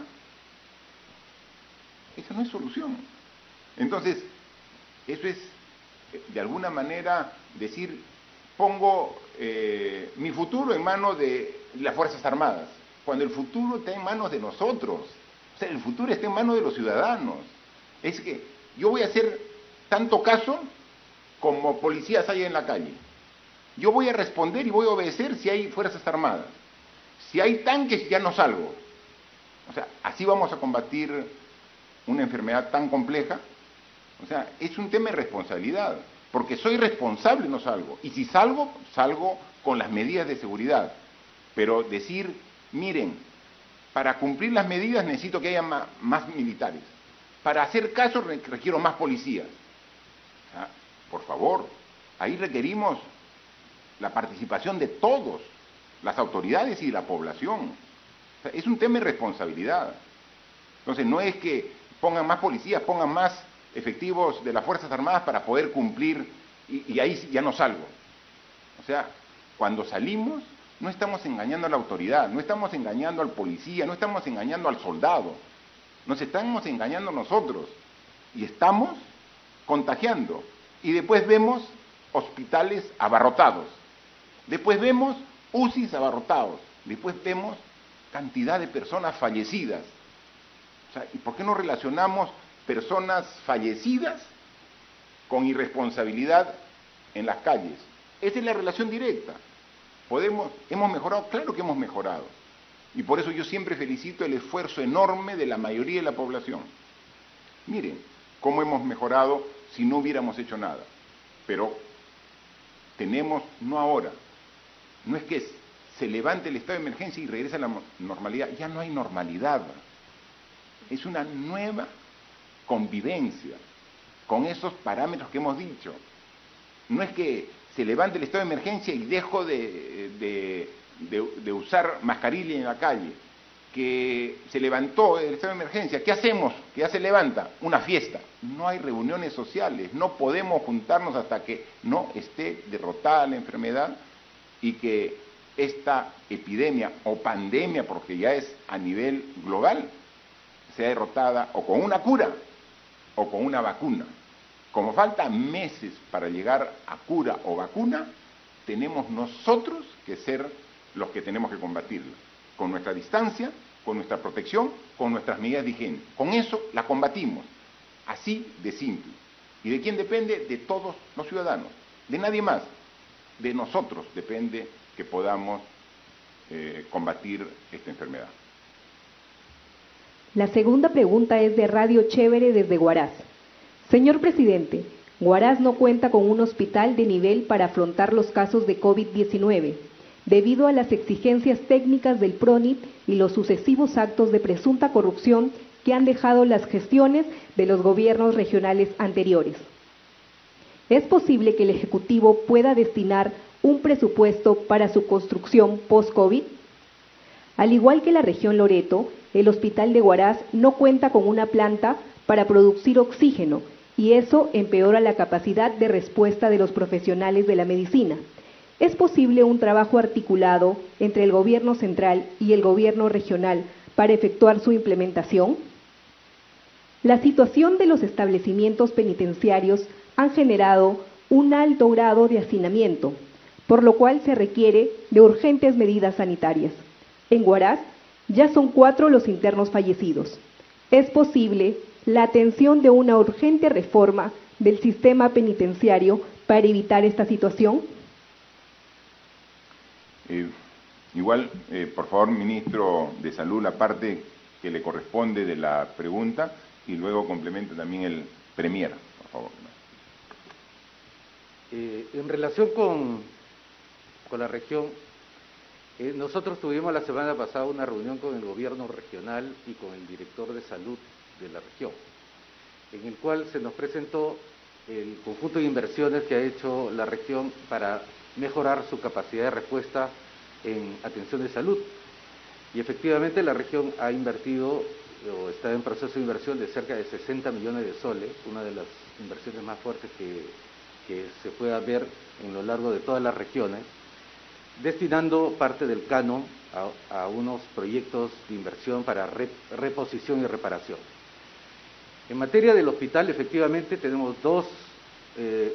esa no es solución. Entonces, eso es, de alguna manera, decir, pongo mi futuro en manos de las Fuerzas Armadas, cuando el futuro está en manos de nosotros. O sea, el futuro está en manos de los ciudadanos. Es que yo voy a hacer tanto caso como policías hay en la calle. Yo voy a responder y voy a obedecer si hay Fuerzas Armadas. Si hay tanques, ya no salgo. O sea, así vamos a combatir una enfermedad tan compleja. O sea, es un tema de responsabilidad, porque soy responsable y no salgo. Y si salgo, salgo con las medidas de seguridad. Pero decir, miren, para cumplir las medidas necesito que haya más militares. Para hacer caso requiero más policías. O sea, por favor, ahí requerimos la participación de todos, las autoridades y la población. O sea, es un tema de responsabilidad. Entonces, no es que pongan más policías, pongan más efectivos de las Fuerzas Armadas para poder cumplir y ahí ya no salgo. O sea, cuando salimos no estamos engañando a la autoridad, no estamos engañando al policía, no estamos engañando al soldado, nos estamos engañando nosotros y estamos contagiando. Y después vemos hospitales abarrotados, después vemos UCIs abarrotados, después vemos cantidad de personas fallecidas. O sea, ¿y por qué no relacionamos personas fallecidas con irresponsabilidad en las calles? Esa es la relación directa. ¿Hemos mejorado? Claro que hemos mejorado. Y por eso yo siempre felicito el esfuerzo enorme de la mayoría de la población. Miren cómo hemos mejorado si no hubiéramos hecho nada. Pero tenemos, no ahora, no es que se levante el estado de emergencia y regrese a la normalidad, ya no hay normalidad. Es una nueva convivencia con esos parámetros que hemos dicho. No es que se levante el estado de emergencia y dejo de usar mascarilla en la calle, que se levantó el estado de emergencia, ¿qué hacemos? Que ya se levanta, una fiesta. No hay reuniones sociales, no podemos juntarnos hasta que no esté derrotada la enfermedad y que esta epidemia o pandemia, porque ya es a nivel global, sea derrotada o con una cura o con una vacuna. Como faltan meses para llegar a cura o vacuna, tenemos nosotros que ser los que tenemos que combatirla, con nuestra distancia, con nuestra protección, con nuestras medidas de higiene. Con eso la combatimos, así de simple. ¿Y de quién depende? De todos los ciudadanos, de nadie más. De nosotros depende que podamos combatir esta enfermedad. La segunda pregunta es de Radio Chévere desde Huaraz. Señor presidente, Huaraz no cuenta con un hospital de nivel para afrontar los casos de COVID-19, debido a las exigencias técnicas del PRONIT y los sucesivos actos de presunta corrupción que han dejado las gestiones de los gobiernos regionales anteriores. ¿Es posible que el Ejecutivo pueda destinar un presupuesto para su construcción post-COVID? Al igual que la región Loreto, el Hospital de Huaraz no cuenta con una planta para producir oxígeno y eso empeora la capacidad de respuesta de los profesionales de la medicina. ¿Es posible un trabajo articulado entre el gobierno central y el gobierno regional para efectuar su implementación? La situación de los establecimientos penitenciarios han generado un alto grado de hacinamiento, por lo cual se requiere de urgentes medidas sanitarias. En Huaraz ya son 4 los internos fallecidos. ¿Es posible la atención de una urgente reforma del sistema penitenciario para evitar esta situación? Por favor, ministro de Salud, la parte que le corresponde de la pregunta y luego complementa también el premier, por favor. En relación con la región, nosotros tuvimos la semana pasada una reunión con el gobierno regional y con el director de salud de la región, en el cual se nos presentó el conjunto de inversiones que ha hecho la región para mejorar su capacidad de respuesta en atención de salud. Y efectivamente la región ha invertido o está en proceso de inversión de cerca de 60 millones de soles, una de las inversiones más fuertes que que se pueda ver en lo largo de todas las regiones, destinando parte del canon a unos proyectos de inversión para reposición y reparación. En materia del hospital, efectivamente, tenemos dos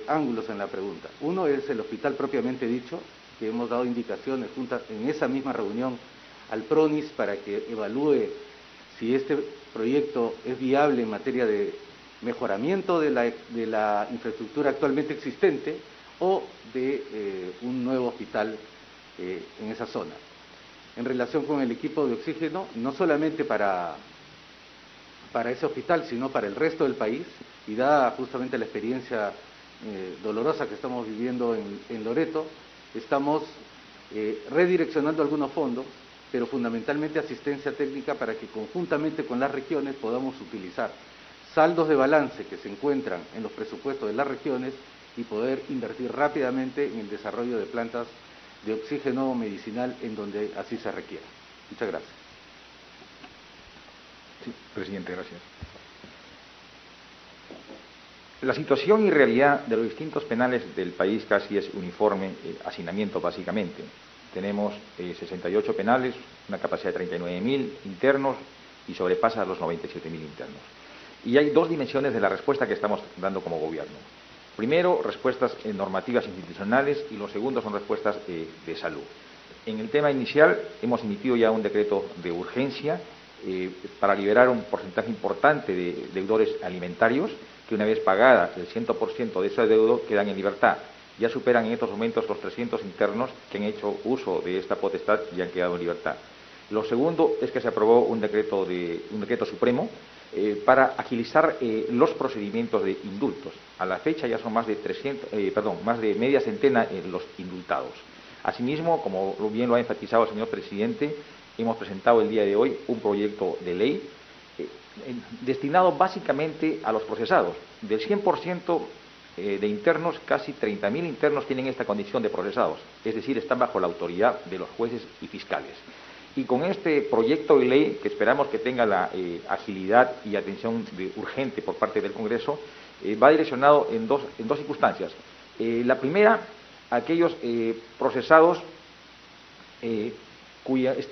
ángulos en la pregunta. Uno es el hospital propiamente dicho, que hemos dado indicaciones en esa misma reunión al PRONIS para que evalúe si este proyecto es viable en materia de mejoramiento de la infraestructura actualmente existente o de un nuevo hospital en esa zona. En relación con el equipo de oxígeno, no solamente para ese hospital, sino para el resto del país, y dada justamente la experiencia dolorosa que estamos viviendo en Loreto, estamos redireccionando algunos fondos, pero fundamentalmente asistencia técnica para que conjuntamente con las regiones podamos utilizar saldos de balance que se encuentran en los presupuestos de las regiones y poder invertir rápidamente en el desarrollo de plantas de oxígeno medicinal en donde así se requiera. Muchas gracias. Sí, presidente, gracias. La situación y realidad de los distintos penales del país casi es uniforme, hacinamiento básicamente. Tenemos 68 penales, una capacidad de 39.000 internos y sobrepasa los 97.000 internos. Y hay dos dimensiones de la respuesta que estamos dando como gobierno. Primero, respuestas normativas institucionales y lo segundo son respuestas de salud. En el tema inicial hemos emitido ya un decreto de urgencia para liberar un porcentaje importante de deudores alimentarios que una vez pagada el 100% de ese deudo quedan en libertad. Ya superan en estos momentos los 300 internos que han hecho uso de esta potestad y han quedado en libertad. Lo segundo es que se aprobó un decreto supremo para agilizar los procedimientos de indultos. A la fecha ya son más de media centena los indultados. Asimismo, como bien lo ha enfatizado el señor presidente, hemos presentado el día de hoy un proyecto de ley destinado básicamente a los procesados. Del 100% de internos, casi 30.000 internos tienen esta condición de procesados, es decir, están bajo la autoridad de los jueces y fiscales. Y con este proyecto de ley, que esperamos que tenga la agilidad y atención urgente por parte del Congreso, va direccionado en dos circunstancias. La primera, aquellos procesados que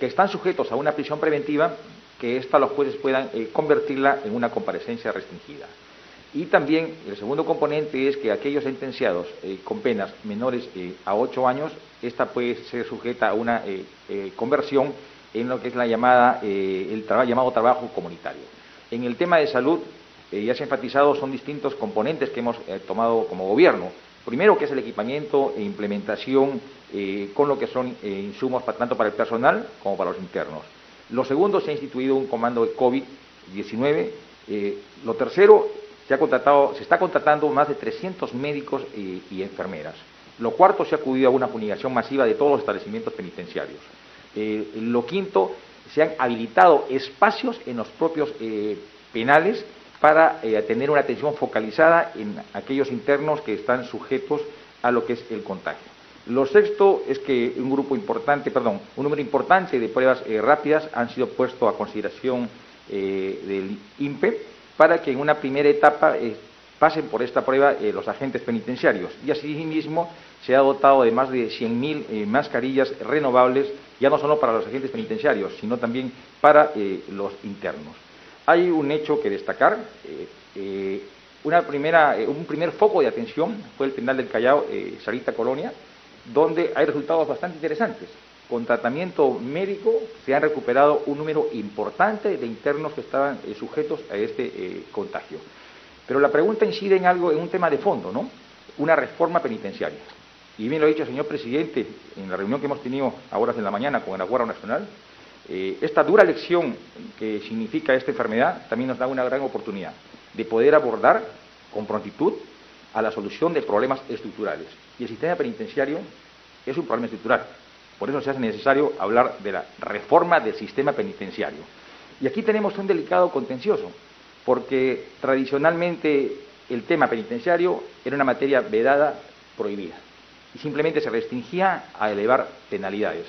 están sujetos a una prisión preventiva, que los jueces puedan convertirla en una comparecencia restringida. Y también el segundo componente es que aquellos sentenciados con penas menores a 8 años, esta puede ser sujeta a una conversión en lo que es el llamado trabajo comunitario. En el tema de salud, ya se ha enfatizado, son distintos componentes que hemos tomado como gobierno. Primero, que es el equipamiento e implementación con lo que son insumos tanto para el personal como para los internos. Lo segundo, se ha instituido un comando de COVID-19. Lo tercero, se está contratando más de 300 médicos y enfermeras. Lo cuarto, se ha acudido a una fumigación masiva de todos los establecimientos penitenciarios. Lo quinto, se han habilitado espacios en los propios penales para tener una atención focalizada en aquellos internos que están sujetos a lo que es el contagio. Lo sexto es que un número importante de pruebas rápidas han sido puestos a consideración del INPE para que en una primera etapa pasen por esta prueba los agentes penitenciarios. Y asimismo se ha dotado de más de 100.000 mascarillas renovables, ya no solo para los agentes penitenciarios, sino también para los internos. Hay un hecho que destacar. Un primer foco de atención fue el penal del Callao, Sarita Colonia, donde hay resultados bastante interesantes. Con tratamiento médico se han recuperado un número importante de internos que estaban sujetos a este contagio. Pero la pregunta incide en un tema de fondo, ¿no? Una reforma penitenciaria. Y bien lo ha dicho el señor presidente en la reunión que hemos tenido a horas de la mañana con la Guardia Nacional. Esta dura lección que significa esta enfermedad también nos da una gran oportunidad de poder abordar con prontitud a la solución de problemas estructurales. Y el sistema penitenciario es un problema estructural. Por eso se hace necesario hablar de la reforma del sistema penitenciario. Y aquí tenemos un delicado contencioso, porque tradicionalmente el tema penitenciario era una materia vedada, prohibida, y simplemente se restringía a elevar penalidades.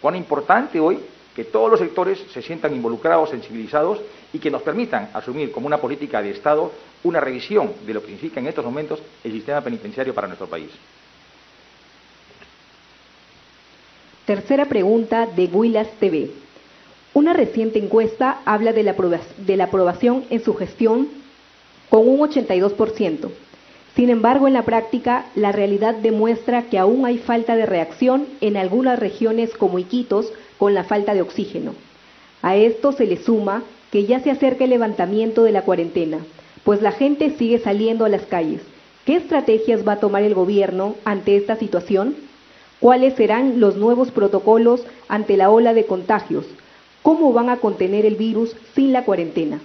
Cuán importante hoy que todos los sectores se sientan involucrados, sensibilizados y que nos permitan asumir como una política de Estado una revisión de lo que significa en estos momentos el sistema penitenciario para nuestro país. Tercera pregunta de Huilas TV. Una reciente encuesta habla de la aprobación en su gestión con un 82%. Sin embargo, en la práctica, la realidad demuestra que aún hay falta de reacción en algunas regiones como Iquitos con la falta de oxígeno. A esto se le suma que ya se acerca el levantamiento de la cuarentena, pues la gente sigue saliendo a las calles. ¿Qué estrategias va a tomar el gobierno ante esta situación? ¿Cuáles serán los nuevos protocolos ante la ola de contagios? ¿Cómo van a contener el virus sin la cuarentena?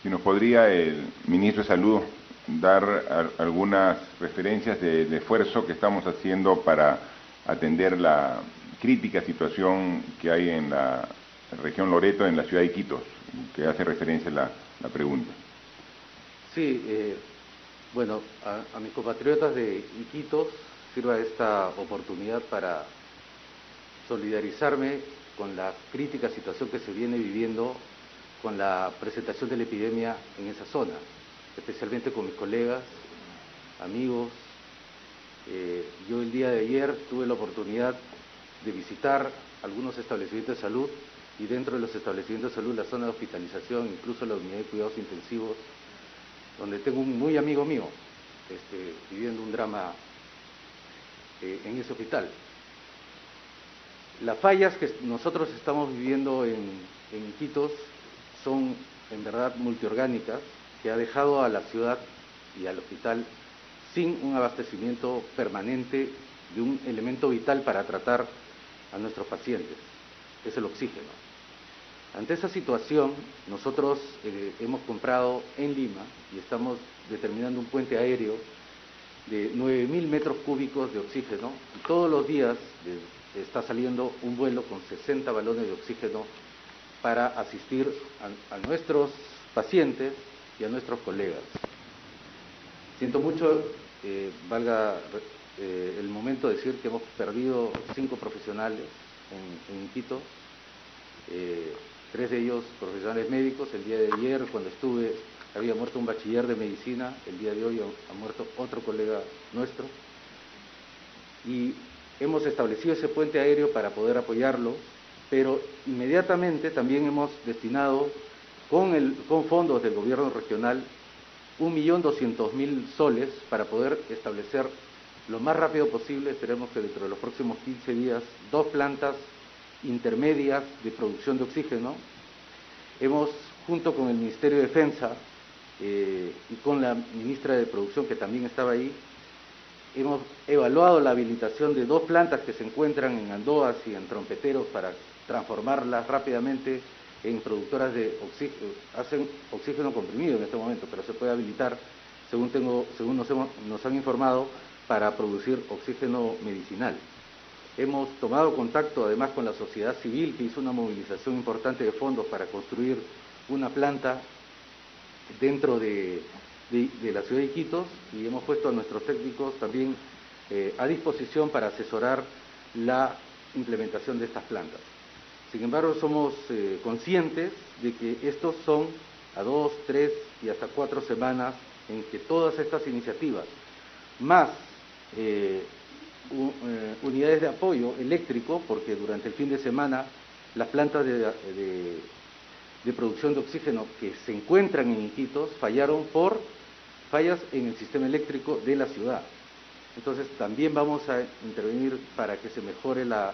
Si nos podría el ministro de Salud dar algunas referencias del esfuerzo que estamos haciendo para atender la crítica situación que hay en la región Loreto, en la ciudad de Iquitos, que hace referencia a la pregunta. Sí, bueno, a mis compatriotas de Iquitos sirva esta oportunidad para solidarizarme con la crítica situación que se viene viviendo con la presentación de la epidemia en esa zona, especialmente con mis colegas, amigos. Yo el día de ayer tuve la oportunidad de visitar algunos establecimientos de salud y dentro de los establecimientos de salud la zona de hospitalización, incluso la unidad de cuidados intensivos, donde tengo un muy amigo mío viviendo un drama en ese hospital. Las fallas que nosotros estamos viviendo en Iquitos son en verdad multiorgánicas, que ha dejado a la ciudad y al hospital sin un abastecimiento permanente de un elemento vital para tratar a nuestros pacientes, es el oxígeno. Ante esa situación, nosotros hemos comprado en Lima y estamos determinando un puente aéreo de 9.000 metros cúbicos de oxígeno y todos los días está saliendo un vuelo con 60 balones de oxígeno para asistir a nuestros pacientes y a nuestros colegas. Siento mucho, valga el momento de decir que hemos perdido 5 profesionales en Quito, 3 de ellos profesionales médicos. El día de ayer, cuando estuve, había muerto un bachiller de medicina, el día de hoy ha muerto otro colega nuestro. Y hemos establecido ese puente aéreo para poder apoyarlo, pero inmediatamente también hemos destinado con fondos del gobierno regional 1.200.000 soles para poder establecer lo más rápido posible, esperemos que dentro de los próximos 15 días, 2 plantas intermedias de producción de oxígeno. Hemos, junto con el Ministerio de Defensa y con la ministra de Producción, que también estaba ahí, hemos evaluado la habilitación de 2 plantas que se encuentran en Andoas y en Trompeteros para transformarlas rápidamente en productoras de oxígeno. Hacen oxígeno comprimido en este momento, pero se puede habilitar, según nos han informado, para producir oxígeno medicinal. Hemos tomado contacto además con la sociedad civil, que hizo una movilización importante de fondos para construir una planta dentro de la ciudad de Iquitos, y hemos puesto a nuestros técnicos también a disposición para asesorar la implementación de estas plantas. Sin embargo, somos conscientes de que estos son a 2, 3 y hasta 4 semanas en que todas estas iniciativas, más unidades de apoyo eléctrico, porque durante el fin de semana las plantas de producción de oxígeno que se encuentran en Iquitos fallaron por fallas en el sistema eléctrico de la ciudad. Entonces también vamos a intervenir para que se mejore la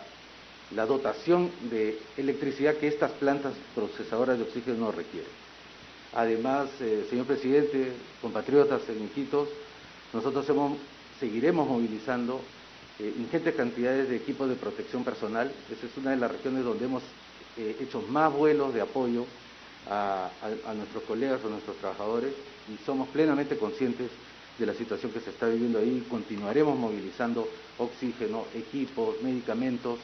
dotación de electricidad que estas plantas procesadoras de oxígeno requieren. Además, señor presidente, compatriotas en Iquitos, nosotros seguiremos movilizando ingentes cantidades de equipos de protección personal. Esa es una de las regiones donde hemos hecho más vuelos de apoyo a nuestros colegas, a nuestros trabajadores, y somos plenamente conscientes de la situación que se está viviendo ahí. Continuaremos movilizando oxígeno, equipos, medicamentos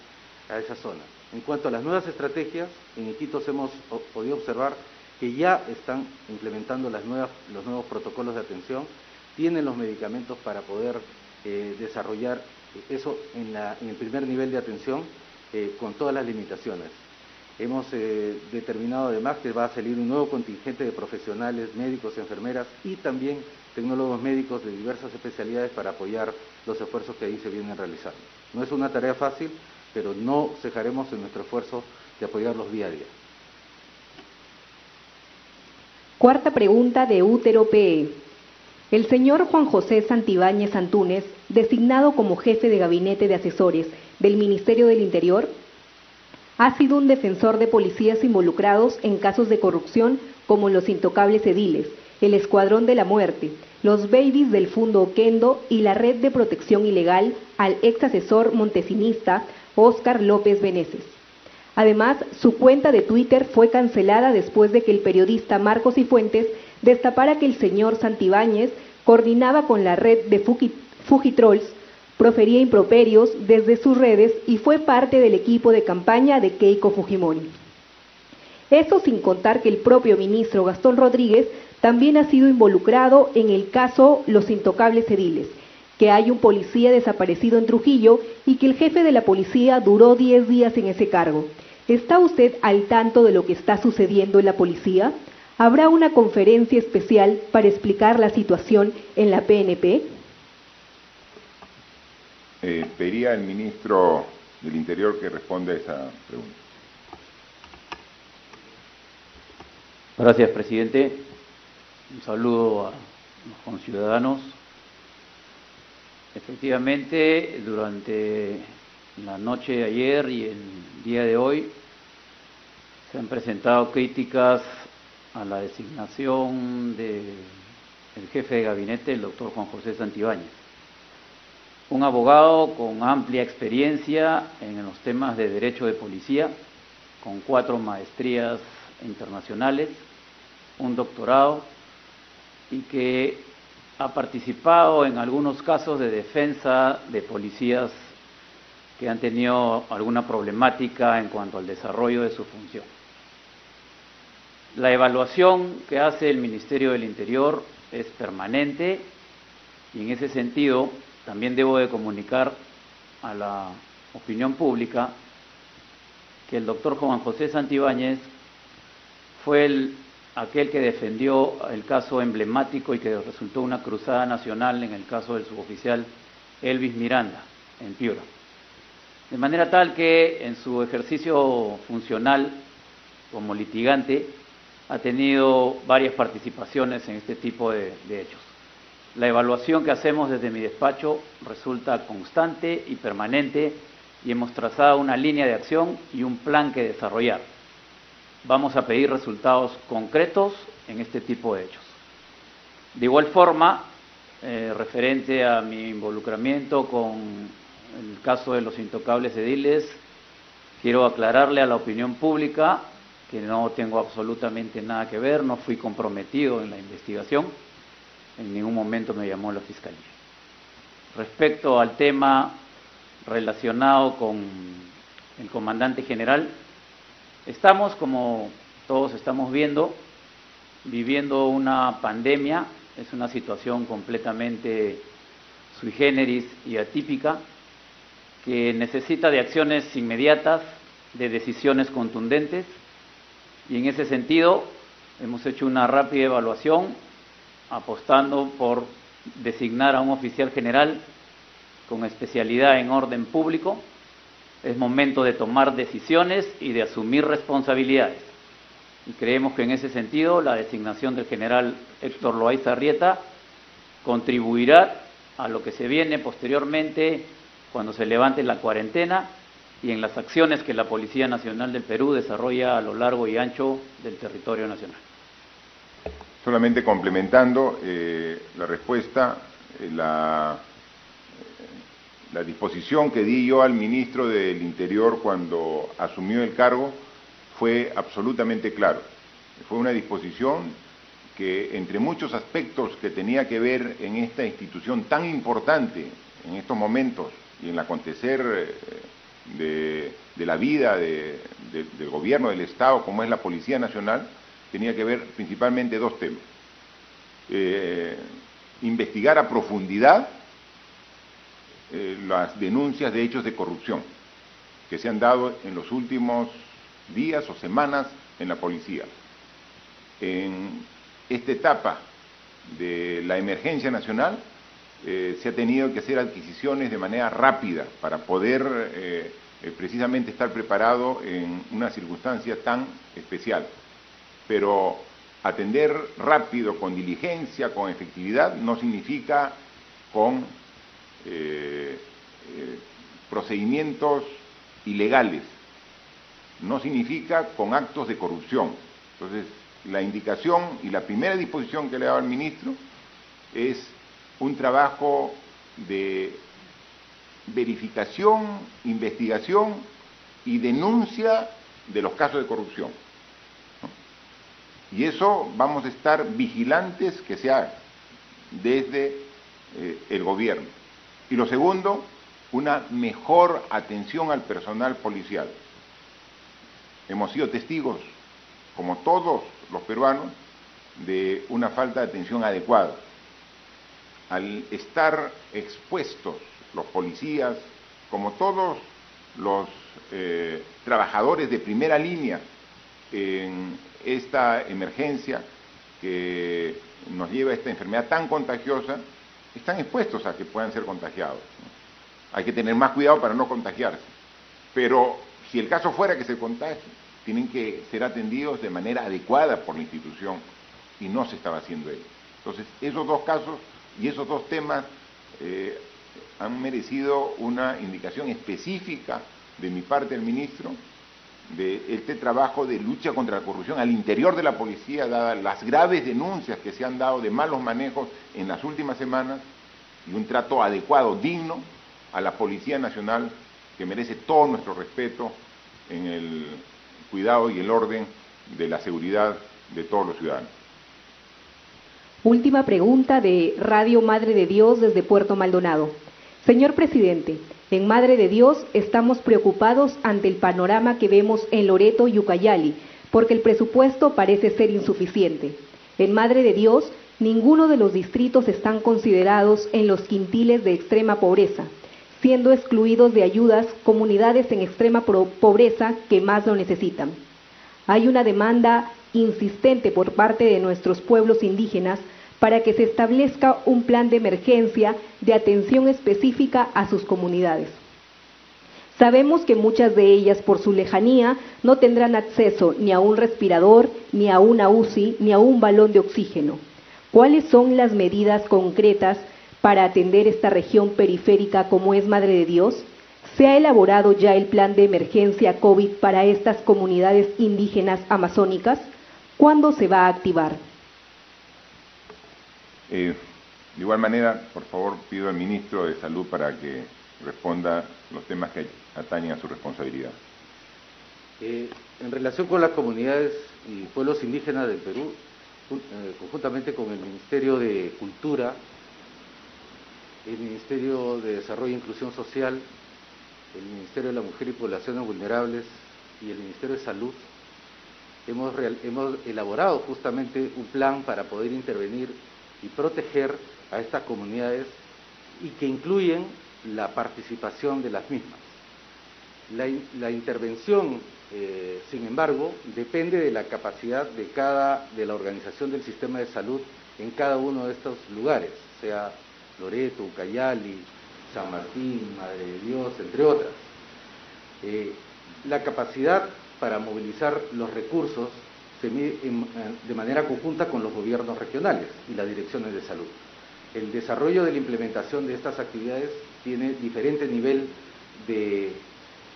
a esa zona. En cuanto a las nuevas estrategias, en Iquitos hemos podido observar que ya están implementando los nuevos protocolos de atención, tienen los medicamentos para poder desarrollar eso en el primer nivel de atención con todas las limitaciones. Hemos determinado además que va a salir un nuevo contingente de profesionales, médicos, enfermeras y también tecnólogos médicos de diversas especialidades para apoyar los esfuerzos que ahí se vienen realizando. No es una tarea fácil, pero no cejaremos en nuestro esfuerzo de apoyarlos día a día. Cuarta pregunta de Útero PE. El señor Juan José Santibáñez Antúnez, designado como jefe de gabinete de asesores del Ministerio del Interior, ha sido un defensor de policías involucrados en casos de corrupción como los intocables ediles, el Escuadrón de la Muerte, los babies del Fundo Oquendo y la Red de Protección Ilegal al ex asesor montesinista Óscar López Beneses. Además, su cuenta de Twitter fue cancelada después de que el periodista Marcos Cifuentes destapara que el señor Santibáñez coordinaba con la red de Fujitrolls, profería improperios desde sus redes y fue parte del equipo de campaña de Keiko Fujimori. Eso sin contar que el propio ministro Gastón Rodríguez también ha sido involucrado en el caso Los Intocables Ediles, que hay un policía desaparecido en Trujillo y que el jefe de la policía duró 10 días en ese cargo. ¿Está usted al tanto de lo que está sucediendo en la policía? ¿Habrá una conferencia especial para explicar la situación en la PNP? Pediría al ministro del Interior que responda a esa pregunta. Gracias, presidente. Un saludo a los conciudadanos. Efectivamente, durante la noche de ayer y el día de hoy se han presentado críticas a la designación del jefe de gabinete, el doctor Juan José Santibáñez. Un abogado con amplia experiencia en los temas de derecho de policía, con 4 maestrías internacionales, un doctorado, y que ha participado en algunos casos de defensa de policías que han tenido alguna problemática en cuanto al desarrollo de su función. La evaluación que hace el Ministerio del Interior es permanente y en ese sentido también debo de comunicar a la opinión pública que el doctor Juan José Santibáñez fue aquel que defendió el caso emblemático y que resultó una cruzada nacional en el caso del suboficial Elvis Miranda, en Piura. De manera tal que en su ejercicio funcional como litigante ha tenido varias participaciones en este tipo de hechos. La evaluación que hacemos desde mi despacho resulta constante y permanente y hemos trazado una línea de acción y un plan que desarrollar. Vamos a pedir resultados concretos en este tipo de hechos. De igual forma, referente a mi involucramiento con el caso de los intocables ediles, quiero aclararle a la opinión pública que no tengo absolutamente nada que ver, no fui comprometido en la investigación, en ningún momento me llamó la Fiscalía. Respecto al tema relacionado con el comandante general, estamos, como todos estamos viendo, viviendo una pandemia, es una situación completamente sui generis y atípica, que necesita de acciones inmediatas, de decisiones contundentes, y en ese sentido hemos hecho una rápida evaluación, apostando por designar a un oficial general con especialidad en orden público. Es momento de tomar decisiones y de asumir responsabilidades. Y creemos que en ese sentido la designación del general Héctor Loaiza Arrieta contribuirá a lo que se viene posteriormente cuando se levante la cuarentena y en las acciones que la Policía Nacional del Perú desarrolla a lo largo y ancho del territorio nacional. Solamente complementando la respuesta, la disposición que di yo al ministro del Interior cuando asumió el cargo fue absolutamente claro. Fue una disposición que, entre muchos aspectos que tenía que ver en esta institución tan importante en estos momentos y en el acontecer de la vida del gobierno del Estado, como es la Policía Nacional, tenía que ver principalmente 2 temas. Investigar a profundidad las denuncias de hechos de corrupción que se han dado en los últimos días o semanas en la policía. En esta etapa de la emergencia nacional se ha tenido que hacer adquisiciones de manera rápida para poder precisamente estar preparado en una circunstancia tan especial. Pero atender rápido, con diligencia, con efectividad, no significa con procedimientos ilegales, no significa con actos de corrupción. Entonces, la indicación y la primera disposición que le he dado al ministro es un trabajo de verificación, investigación y denuncia de los casos de corrupción, ¿no? Y eso vamos a estar vigilantes que se haga desde el gobierno. Y lo segundo, una mejor atención al personal policial. Hemos sido testigos, como todos los peruanos, de una falta de atención adecuada. Al estar expuestos los policías, como todos los trabajadores de primera línea en esta emergencia que nos lleva a esta enfermedad tan contagiosa, están expuestos a que puedan ser contagiados, ¿no? Hay que tener más cuidado para no contagiarse. Pero si el caso fuera que se contagie, tienen que ser atendidos de manera adecuada por la institución, y no se estaba haciendo ello. Entonces, esos dos casos y esos dos temas han merecido una indicación específica de mi parte al ministro, de este trabajo de lucha contra la corrupción al interior de la policía, dadas las graves denuncias que se han dado de malos manejos en las últimas semanas, y un trato adecuado, digno, a la Policía Nacional, que merece todo nuestro respeto en el cuidado y el orden de la seguridad de todos los ciudadanos. Última pregunta de Radio Madre de Dios desde Puerto Maldonado. Señor presidente, en Madre de Dios estamos preocupados ante el panorama que vemos en Loreto y Ucayali, porque el presupuesto parece ser insuficiente. En Madre de Dios, ninguno de los distritos están considerados en los quintiles de extrema pobreza, siendo excluidos de ayudas comunidades en extrema pobreza que más lo necesitan. Hay una demanda insistente por parte de nuestros pueblos indígenas para que se establezca un plan de emergencia de atención específica a sus comunidades. Sabemos que muchas de ellas, por su lejanía, no tendrán acceso ni a un respirador, ni a una UCI, ni a un balón de oxígeno. ¿Cuáles son las medidas concretas para atender esta región periférica como es Madre de Dios? ¿Se ha elaborado ya el plan de emergencia COVID para estas comunidades indígenas amazónicas? ¿Cuándo se va a activar? De igual manera, por favor, pido al ministro de Salud para que responda los temas que atañen a su responsabilidad. En relación con las comunidades y pueblos indígenas del Perú, conjuntamente con el Ministerio de Cultura, el Ministerio de Desarrollo e Inclusión Social, el Ministerio de la Mujer y Poblaciones Vulnerables y el Ministerio de Salud, hemos elaborado justamente un plan para poder intervenir y proteger a estas comunidades, y que incluyen la participación de las mismas. La intervención, sin embargo, depende de la capacidad de la organización del sistema de salud en cada uno de estos lugares, sea Loreto, Ucayali, San Martín, Madre de Dios, entre otras. La capacidad para movilizar los recursos se mide de manera conjunta con los gobiernos regionales y las direcciones de salud. El desarrollo de la implementación de estas actividades tiene diferente nivel de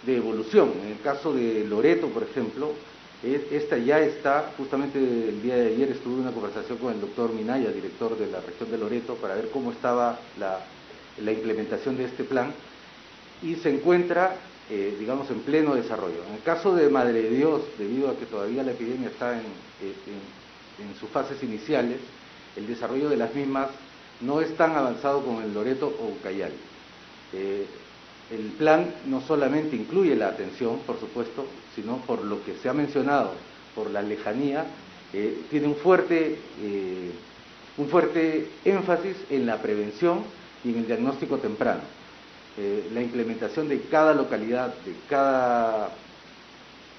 evolución. En el caso de Loreto, por ejemplo, esta ya está, justamente el día de ayer estuve en una conversación con el doctor Minaya, director de la región de Loreto, para ver cómo estaba la implementación de este plan, y se encuentra, digamos, en pleno desarrollo. En el caso de Madre de Dios, debido a que todavía la epidemia está en sus fases iniciales, el desarrollo de las mismas no es tan avanzado como en Loreto o Ucayali. El plan no solamente incluye la atención, por supuesto, sino por lo que se ha mencionado, por la lejanía, tiene un fuerte énfasis en la prevención y en el diagnóstico temprano. La implementación de cada localidad, de cada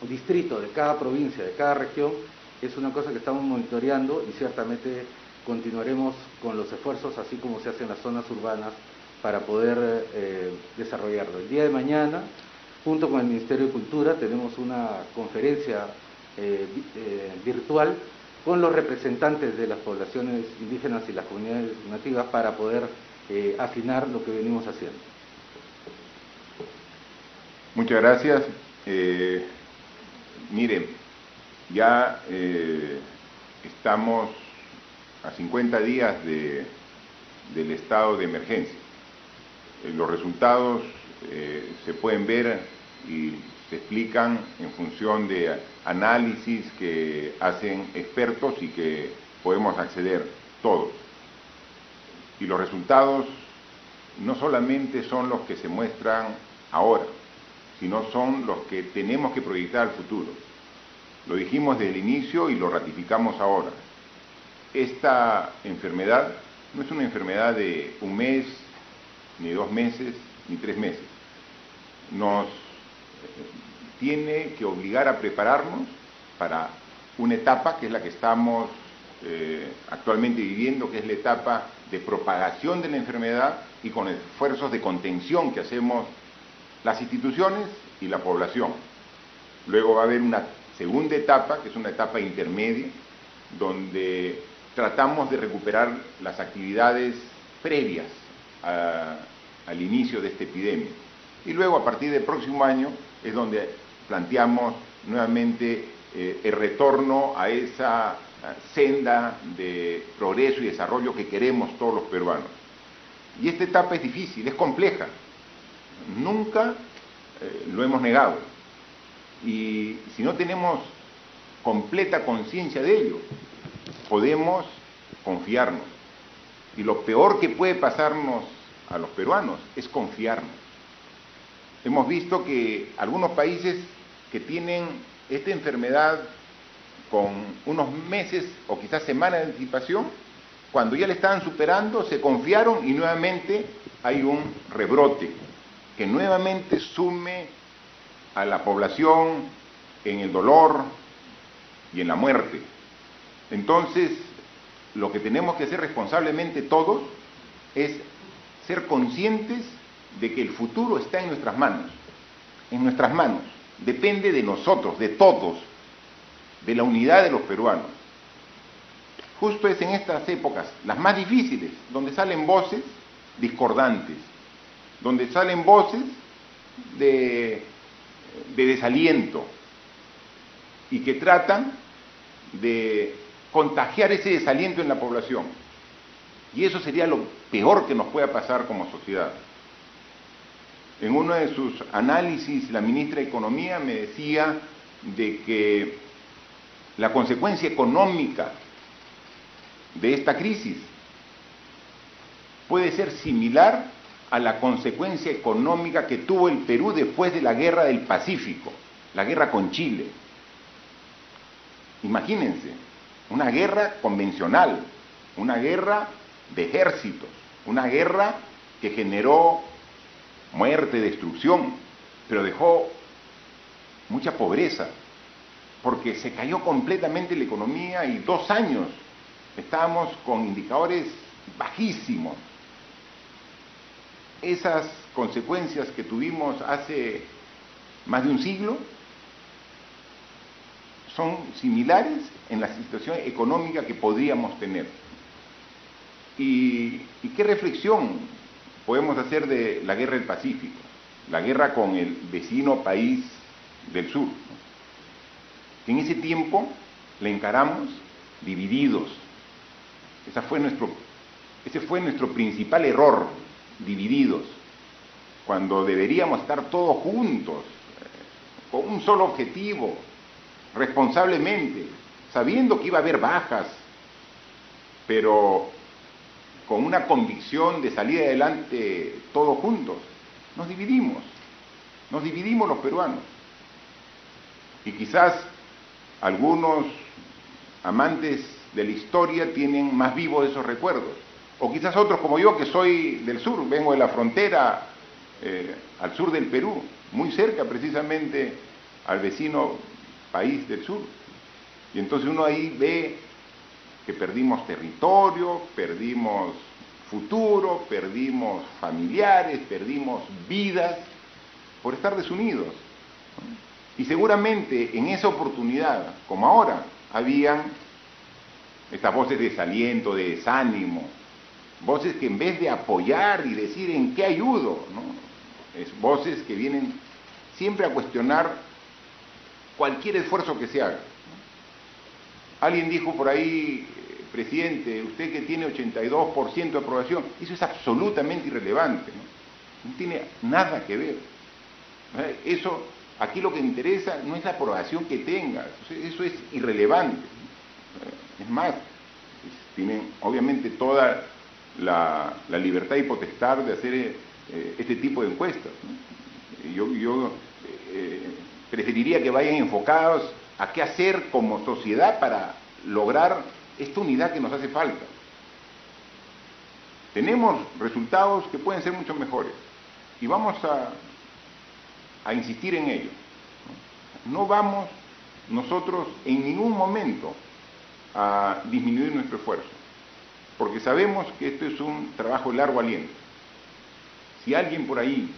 distrito, de cada provincia, de cada región, es una cosa que estamos monitoreando y ciertamente continuaremos con los esfuerzos, así como se hace en las zonas urbanas, para poder desarrollarlo. El día de mañana, junto con el Ministerio de Cultura, tenemos una conferencia virtual con los representantes de las poblaciones indígenas y las comunidades nativas para poder afinar lo que venimos haciendo. Muchas gracias. Miren, ya estamos a 50 días del estado de emergencia. Los resultados se pueden ver y se explican en función de análisis que hacen expertos y que podemos acceder todos. Y los resultados no solamente son los que se muestran ahora, sino son los que tenemos que proyectar al futuro. Lo dijimos desde el inicio y lo ratificamos ahora. Esta enfermedad no es una enfermedad de un mes, ni 2 meses, ni 3 meses. Nos tiene que obligar a prepararnos para una etapa que es la que estamos actualmente viviendo, que es la etapa de propagación de la enfermedad y con esfuerzos de contención que hacemos las instituciones y la población. Luego va a haber una segunda etapa, que es una etapa intermedia, donde tratamos de recuperar las actividades previas al inicio de esta epidemia. Y luego, a partir del próximo año, es donde planteamos nuevamente el retorno a esa senda de progreso y desarrollo que queremos todos los peruanos. Y esta etapa es difícil, es compleja. Nunca lo hemos negado. Y si no tenemos completa conciencia de ello, podemos confiarnos. Y lo peor que puede pasarnos a los peruanos es confiarnos. Hemos visto que algunos países que tienen esta enfermedad con unos meses o quizás semanas de anticipación, cuando ya le estaban superando, se confiaron y nuevamente hay un rebrote que nuevamente sume a la población en el dolor y en la muerte. Entonces, lo que tenemos que hacer responsablemente todos es ser conscientes de que el futuro está en nuestras manos, depende de nosotros, de todos, de la unidad de los peruanos. Justo es en estas épocas, las más difíciles, donde salen voces discordantes, donde salen voces de desaliento y que tratan de contagiar ese desaliento en la población. Y eso sería lo peor que nos pueda pasar como sociedad. En uno de sus análisis, la ministra de Economía me decía de que la consecuencia económica de esta crisis puede ser similar a la consecuencia económica que tuvo el Perú después de la guerra del Pacífico, la guerra con Chile. Imagínense, una guerra convencional, una guerra de ejércitos, una guerra que generó muerte, destrucción, pero dejó mucha pobreza, porque se cayó completamente la economía y 2 años estábamos con indicadores bajísimos. Esas consecuencias que tuvimos hace más de un siglo son similares en la situación económica que podríamos tener. ¿Y qué reflexión podemos hacer de la guerra del Pacífico? La guerra con el vecino país del sur, ¿no? Que en ese tiempo le encaramos divididos. Ese fue nuestro principal error, divididos, cuando deberíamos estar todos juntos, con un solo objetivo, responsablemente, sabiendo que iba a haber bajas, pero con una convicción de salir adelante todos juntos. Nos dividimos los peruanos. Y quizás algunos amantes de la historia tienen más vivos esos recuerdos, o quizás otros como yo, que soy del sur, vengo de la frontera al sur del Perú, muy cerca precisamente al vecino país del sur. Y entonces uno ahí ve que perdimos territorio, perdimos futuro, perdimos familiares, perdimos vidas por estar desunidos. Y seguramente en esa oportunidad, como ahora, habían estas voces de desaliento, de desánimo, voces que en vez de apoyar y decir en qué ayudo, ¿no? Es voces que vienen siempre a cuestionar cualquier esfuerzo que se haga. Alguien dijo por ahí, presidente, usted que tiene 82% de aprobación, eso es absolutamente irrelevante, ¿no? No tiene nada que ver. Eso, aquí lo que interesa no es la aprobación que tenga, eso es irrelevante. Es más, tienen obviamente toda la libertad y potestad de hacer este tipo de encuestas, ¿no? Yo preferiría que vayan enfocados a qué hacer como sociedad para lograr esta unidad que nos hace falta. Tenemos resultados que pueden ser mucho mejores y vamos a insistir en ello. No vamos nosotros en ningún momento a disminuir nuestro esfuerzo, porque sabemos que esto es un trabajo de largo aliento. Si alguien por ahí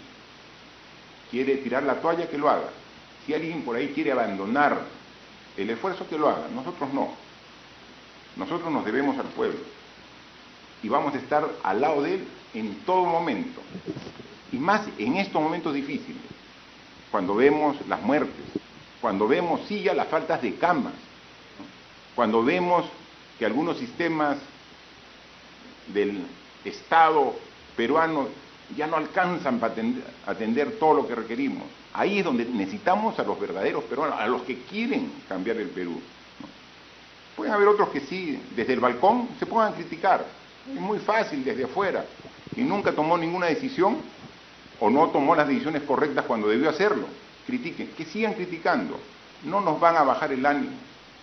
quiere tirar la toalla, que lo haga. Si alguien por ahí quiere abandonar el esfuerzo, que lo haga. Nosotros no. Nosotros nos debemos al pueblo y vamos a estar al lado de él en todo momento, y más en estos momentos difíciles, cuando vemos las muertes, cuando vemos sí ya las faltas de camas, ¿no? Cuando vemos que algunos sistemas del Estado peruano ya no alcanzan para atender todo lo que requerimos. Ahí es donde necesitamos a los verdaderos peruanos, a los que quieren cambiar el Perú, ¿no? Pueden haber otros que sí, desde el balcón, se pongan a criticar. Es muy fácil desde afuera. Y nunca tomó ninguna decisión, o no tomó las decisiones correctas cuando debió hacerlo. Critiquen, que sigan criticando. No nos van a bajar el ánimo,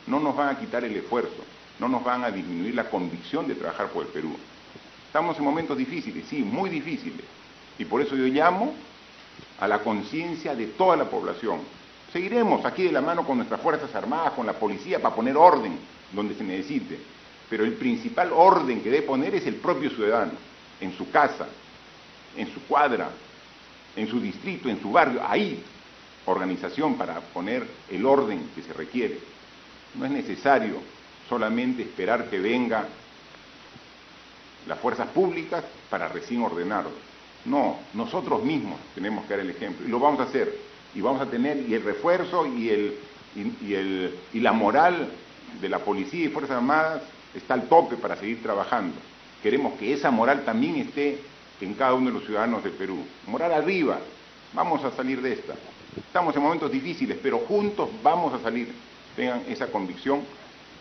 no nos van a quitar el esfuerzo, no nos van a disminuir la convicción de trabajar por el Perú. Estamos en momentos difíciles, sí, muy difíciles. Y por eso yo llamo a la conciencia de toda la población. Seguiremos aquí de la mano con nuestras Fuerzas Armadas, con la policía, para poner orden donde se necesite. Pero el principal orden que debe poner es el propio ciudadano, en su casa, en su cuadra, en su distrito, en su barrio. Ahí, organización para poner el orden que se requiere. No es necesario solamente esperar que venga las fuerzas públicas para recién ordenarlo. No, nosotros mismos tenemos que dar el ejemplo, y lo vamos a hacer, y vamos a tener y el refuerzo y la moral de la policía y Fuerzas Armadas está al tope para seguir trabajando. Queremos que esa moral también esté en cada uno de los ciudadanos del Perú. Moral arriba, vamos a salir de esta. Estamos en momentos difíciles, pero juntos vamos a salir. Tengan esa convicción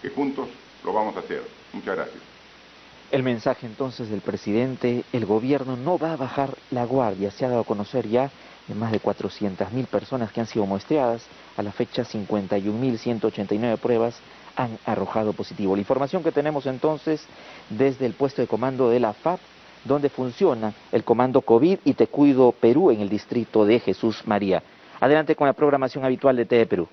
que juntos lo vamos a hacer. Muchas gracias. El mensaje entonces del presidente: el gobierno no va a bajar la guardia. Se ha dado a conocer ya de más de 400.000 personas que han sido muestreadas. A la fecha, 51.189 pruebas han arrojado positivo. La información que tenemos entonces desde el puesto de comando de la FAP, donde funciona el comando COVID y Te Cuido Perú en el distrito de Jesús María. Adelante con la programación habitual de TV Perú.